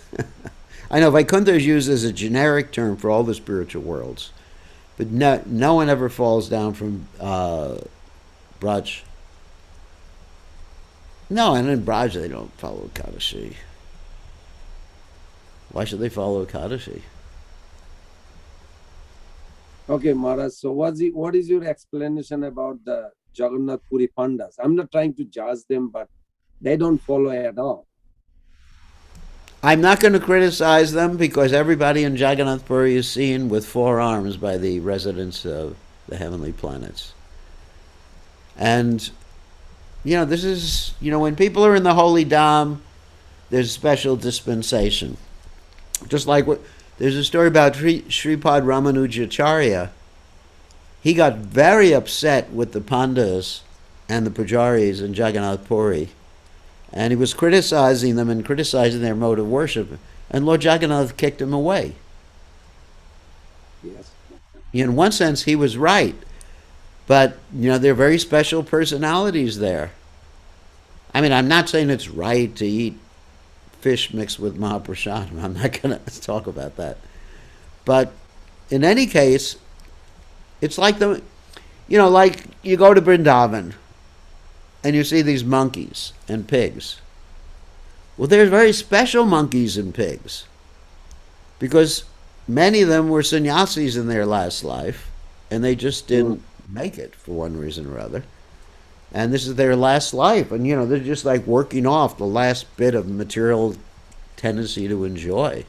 S1: I know Vaikuntha is used as a generic term for all the spiritual worlds, but no one ever falls down from Braj. No, and in Braj they don't follow Ekadashi. Why should they follow Ekadashi?
S2: Okay, Maharaj. So what is your explanation about the Jagannath Puri Pandas? I'm not trying to judge them, but they don't follow at all.
S1: I'm not going to criticize them because everybody in Jagannath Puri is seen with 4 arms by the residents of the heavenly planets. And, this is, when people are in the Holy Dham, there's special dispensation. Just like there's a story about Sripad Ramanujacharya. He got very upset with the Pandas and the Pujaris in Jagannath Puri. And he was criticizing them and criticizing their mode of worship. And Lord Jagannath kicked him away.
S2: Yes.
S1: In one sense, he was right. But, there are very special personalities there. I mean, I'm not saying it's right to eat fish mixed with Mahaprasadam. I'm not going to talk about that. But in any case, it's like like you go to Vrindavan and you see these monkeys and pigs. Well, there's very special monkeys and pigs because many of them were sannyasis in their last life and they just didn't make it for one reason or other. And this is their last life. And, they're just like working off the last bit of material tendency to enjoy.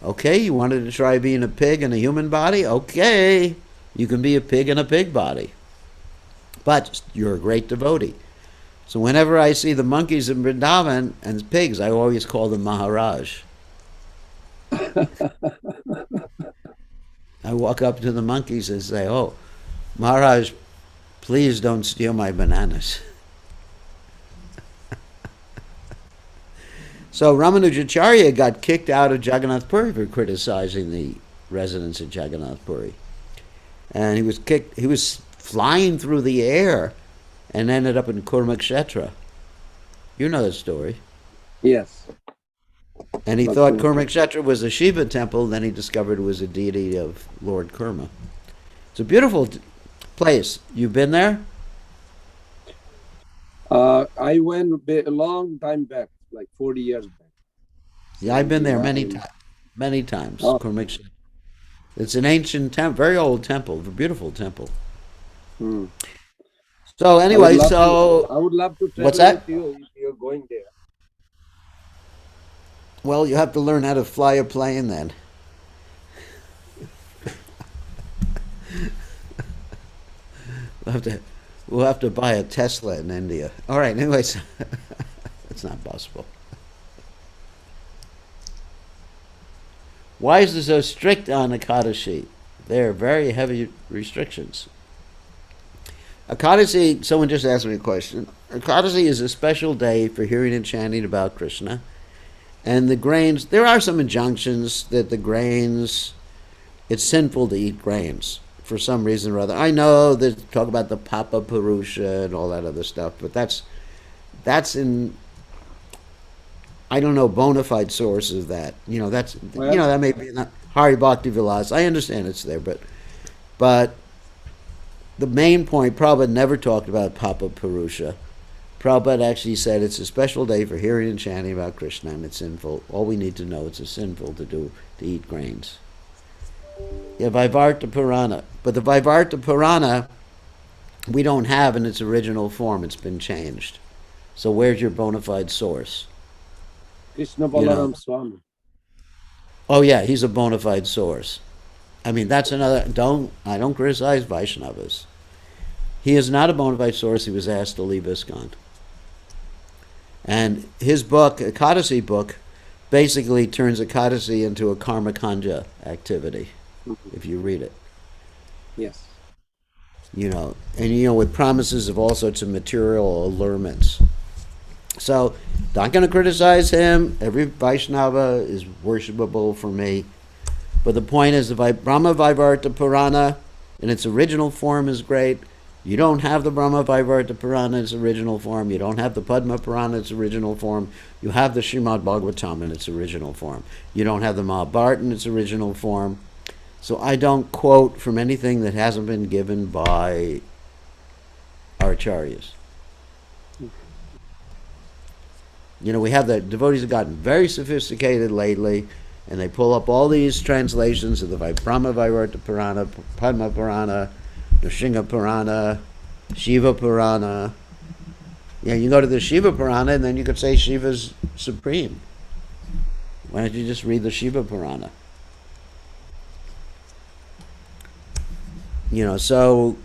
S1: Okay, you wanted to try being a pig in a human body? Okay, you can be a pig in a pig body. But you're a great devotee. So whenever I see the monkeys in Vrindavan and pigs, I always call them Maharaj. I walk up to the monkeys and say, "Oh, Maharaj, please don't steal my bananas." So Ramanujacharya got kicked out of Jagannath Puri for criticizing the residents of Jagannath Puri. And he was flying through the air and ended up in Kurmakshetra. You know the story.
S2: Yes.
S1: And he thought Kurmakshetra was a Shiva temple, then he discovered it was a deity of Lord Kurma. It's a beautiful place. You've been there?
S2: I went a long time back, like 40 years back.
S1: Yeah, I've been there many times. Oh. Kurmakshetra. It's an ancient temple, very old temple, a beautiful temple. So anyway,
S2: I would love to travel with you if you're going there.
S1: Well, you have to learn how to fly a plane then. We'll have to buy a Tesla in India. All right, anyways, it's not possible. Why is it so strict on Ekadashi? There are very heavy restrictions. Ekadashi, someone just asked me a question. Ekadashi is a special day for hearing and chanting about Krishna. And the grains, there are some injunctions that the grains, it's sinful to eat grains for some reason or other. I know they talk about the Papa Purusha and all that other stuff, but that's in, I don't know, bona fide sources of that. That may be in Hari Bhakti Vilas. I understand it's there, but the main point, Prabhupada never talked about Papa Purusha. Prabhupada actually said it's a special day for hearing and chanting about Krishna, and it's sinful. All we need to know, it's sinful to eat grains. Yeah, Vaivarta Purana. But the Vaivarta Purana we don't have in its original form. It's been changed. So where's your bona fide source?
S2: Krishna
S1: You know,
S2: Balaram Swami.
S1: oh yeah, he's a bona fide source. I mean, that's another. I don't criticize Vaishnavas. He is not a bona fide source. He was asked to leave ISKCON. And his book, Ekadasi book, basically turns Ekadasi into a karma kanja activity, if you read it.
S2: Yes.
S1: And with promises of all sorts of material allurements. So, not going to criticize him. Every Vaishnava is worshipable for me. But the point is, the Brahma Vaivarta Purana in its original form is great. You don't have the Brahma Vaivarta Purana in its original form. You don't have the Padma Purana in its original form. You have the Srimad Bhagavatam in its original form. You don't have the Mahabharata in its original form. So I don't quote from anything that hasn't been given by our acharyas. We have the devotees have gotten very sophisticated lately, and they pull up all these translations of the Brahma Vaivarta Purana, Padma Purana, Nrsimha Purana, Shiva Purana. You go to the Shiva Purana, and then you could say Shiva's supreme. Why don't you just read the Shiva Purana? So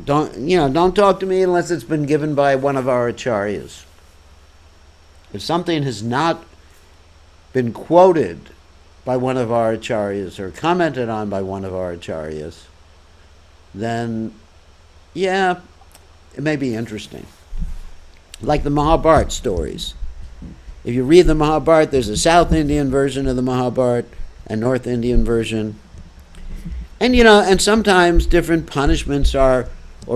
S1: don't talk to me unless it's been given by one of our acharyas. If something has not been quoted by one of our acharyas or commented on by one of our acharyas, then it may be interesting. Like the Mahabharata stories. If you read the Mahabharata, there's a South Indian version of the Mahabharata, a North Indian version. And sometimes different punishments or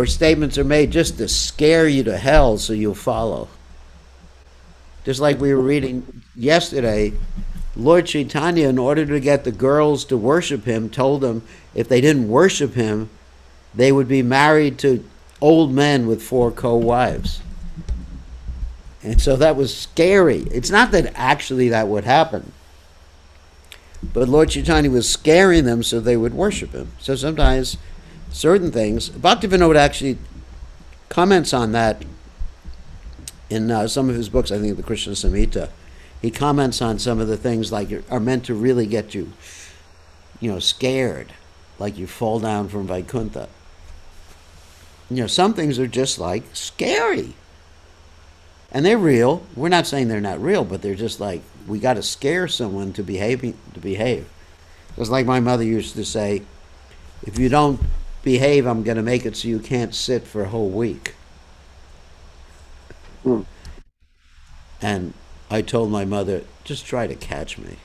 S1: statements are made just to scare you to hell so you'll follow. Just like we were reading yesterday, Lord Caitanya, in order to get the girls to worship him, told them if they didn't worship him, they would be married to old men with 4 co-wives. And so that was scary. It's not that actually that would happen. But Lord Chaitanya was scaring them so they would worship him. So sometimes certain things, Bhaktivinoda actually comments on that in some of his books. I think the Krishna Samhita. He comments on some of the things like are meant to really get you, scared, like you fall down from Vaikuntha. Some things are just like scary. And they're real. We're not saying they're not real, but they're just like, we got to scare someone to behave. It's like my mother used to say, if you don't behave, I'm going to make it so you can't sit for a whole week. And I told my mother, just try to catch me.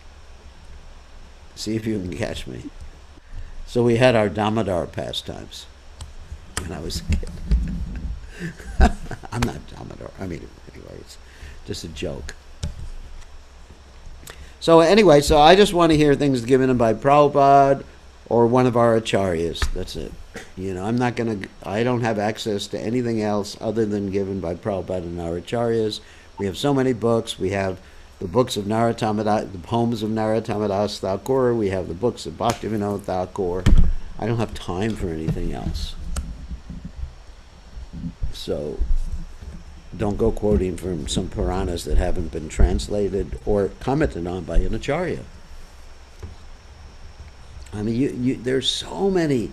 S1: See if you can catch me. So we had our Damodar pastimes when I was a kid. I'm not Damodar. Anyway, it's just a joke. So anyway, I just want to hear things given by Prabhupada or one of our acharyas. That's it. I don't have access to anything else other than given by Prabhupada and our acharyas. We have so many books. We have the books of Narottam, the poems of Narottam Das Thakur. We have the books of Bhaktivinoda Thakur. I don't have time for anything else. So don't go quoting from some Puranas that haven't been translated or commented on by an Acharya. I mean, there's so many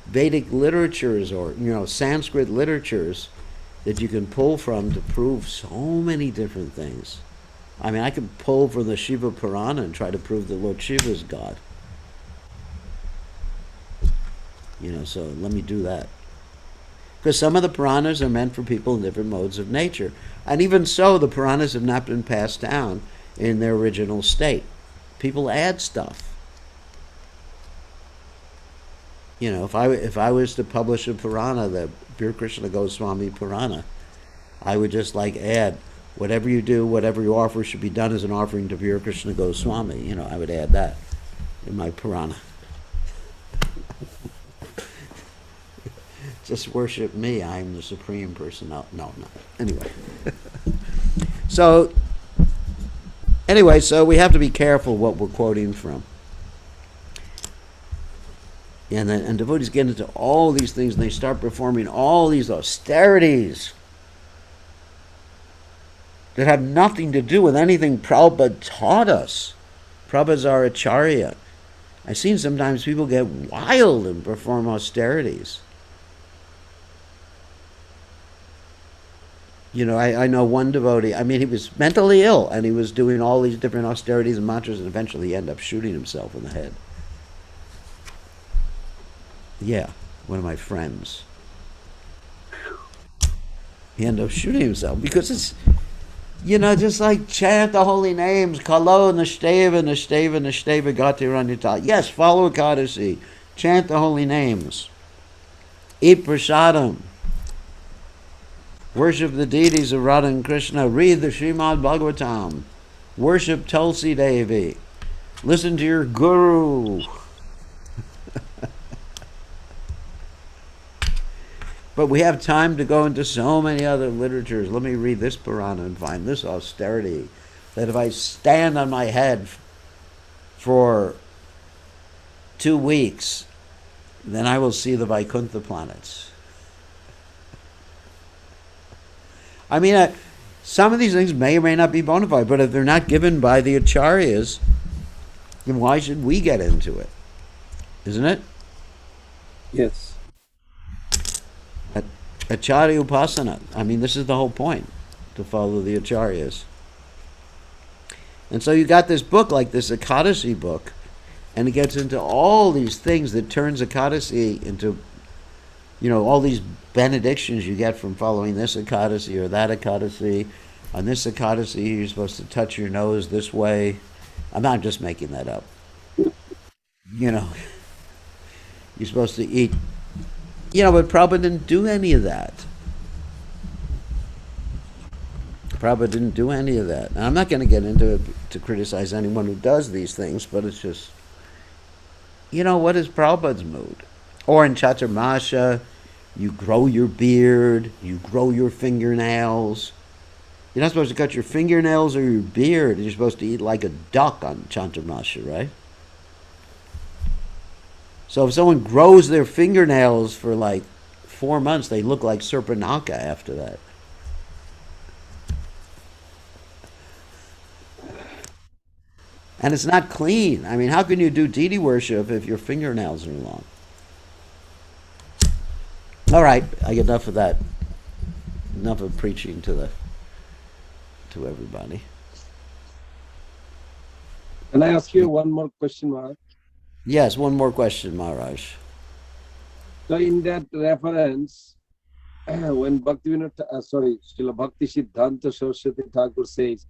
S1: Vedic literatures or, Sanskrit literatures that you can pull from to prove so many different things. I mean, I could pull from the Shiva Purana and try to prove that Lord Shiva is God. So let me do that. Because some of the Puranas are meant for people in different modes of nature. And even so, the Puranas have not been passed down in their original state. People add stuff. If I was to publish a Purana, the Pure Krishna Goswami Purana, I would just add, whatever you do, whatever you offer should be done as an offering to Pure Krishna Goswami. I would add that in my Purana. Just worship me. I'm the supreme person. No. Anyway. So we have to be careful what we're quoting from. And devotees get into all these things and they start performing all these austerities that have nothing to do with anything Prabhupada taught us. Prabhupada's our acharya. I've seen sometimes people get wild and perform austerities. I know one devotee, he was mentally ill and he was doing all these different austerities and mantras and eventually he ended up shooting himself in the head. Yeah, one of my friends. He ended up shooting himself because it's, just like chant the holy names. Kalo Nashteva, Nashteva, Nashteva, Gatiranyata. Yes, follow Ekadasi. Chant the holy names. Eat prasadam. Worship the deities of Radha and Krishna. Read the Srimad Bhagavatam. Worship Tulsi Devi. Listen to your guru. But we have time to go into so many other literatures. Let me read this Purana and find this austerity. That if I stand on my head for 2 weeks, then I will see the Vaikuntha planets. Some of these things may or may not be bona fide, but if they're not given by the acharyas, then why should we get into it? Isn't it?
S2: Yes.
S1: Acharya Upasana. This is the whole point, to follow the acharyas. And so you got this book like this Ekadasi book, and it gets into all these things that turns Ekadasi into, all these benedictions you get from following this Ekadasi or that Ekadasi. On this Ekadasi, you're supposed to touch your nose this way. I'm not just making that up. You're supposed to eat. But Prabhupada didn't do any of that. Prabhupada didn't do any of that. And I'm not going to get into it to criticize anyone who does these things, but it's just, what is Prabhupada's mood? Or in Chaturmasha, you grow your beard, you grow your fingernails. You're not supposed to cut your fingernails or your beard. You're supposed to eat like a duck on Chaturmasha, right? So if someone grows their fingernails for like 4 months, they look like Surpanaka after that. And it's not clean. How can you do deity worship if your fingernails are long? All right, I get enough of that. Enough of preaching to everybody.
S2: Can I ask you one more question, Maharaj?
S1: Yes, one more question, Maharaj.
S2: So in that reference, when Srila Bhakti Siddhanta Saraswati Thakur says,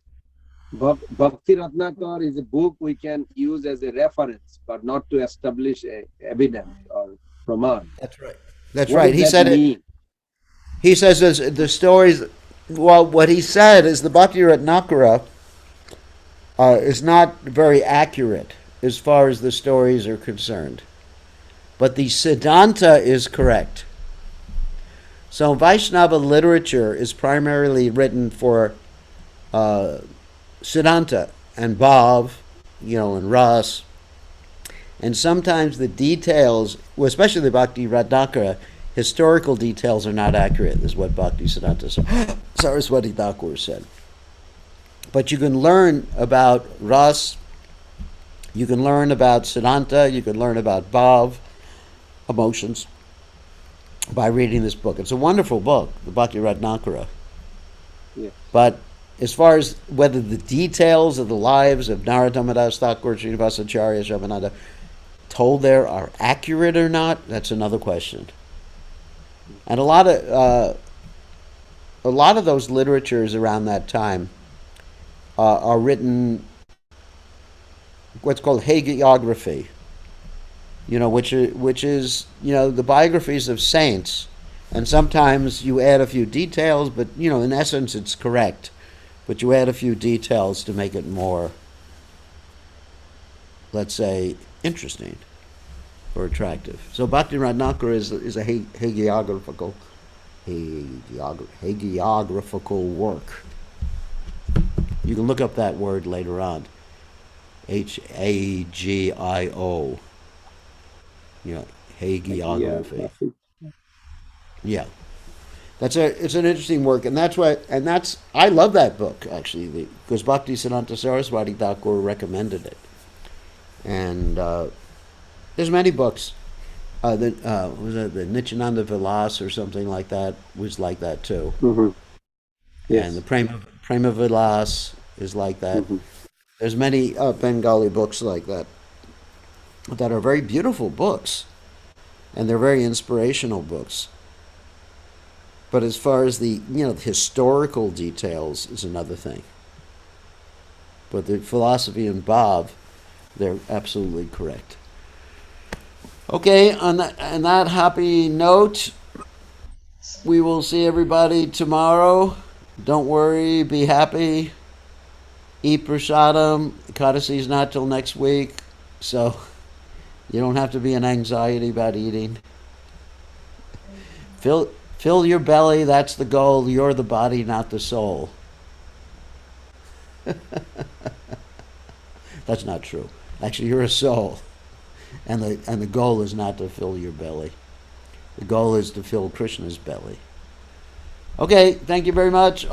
S2: Bhakti Ratnakar is a book we can use as a reference, but not to establish a evidence or praman.
S1: That's right. That's right. He said it. He says the stories. Well, what he said is the Bhakti Ratnakara is not very accurate as far as the stories are concerned. But the Siddhanta is correct. So Vaishnava literature is primarily written for Siddhanta and Bhav, and Ras. And sometimes the details, especially the Bhakti Ratnakara, historical details are not accurate, is what Bhakti Siddhanta Saraswati Thakur said. But you can learn about Ras, you can learn about Siddhanta, you can learn about Bhav, emotions, by reading this book. It's a wonderful book, the Bhakti Ratnakara.
S2: Yeah.
S1: But as far as whether the details of the lives of Narottama Das Thakur, Srinivasacharya, Shravananda told there are accurate or not, that's another question. And a lot of those literatures around that time are written what's called hagiography, which is the biographies of saints, and sometimes you add a few details, but in essence it's correct, but you add a few details to make it more, let's say, interesting or attractive. So Bhakti Ratnakara is a hagiographical work. You can look up that word later on. Hagio. hagiography. Yeah. It's an interesting work, and I love that book actually, because Bhaktisiddhanta Saraswati Thakur recommended it, and there's many books. Was it the Nityananda Vilas or something like that? Was like that too,
S2: Yes.
S1: and the Prema Vilas is like that. There's many Bengali books like that are very beautiful books, and they're very inspirational books. But as far as the historical details is another thing. But the philosophy and Bhav, they're absolutely correct. Okay, on that happy note, we will see everybody tomorrow. Don't worry, be happy. Eat prasadam. Ekadasi is not till next week, so you don't have to be in anxiety about eating. Fill your belly, that's the goal. You're the body, not the soul. That's not true. Actually, you're a soul. And the goal is not to fill your belly. The goal is to fill Krishna's belly. Okay, thank you very much.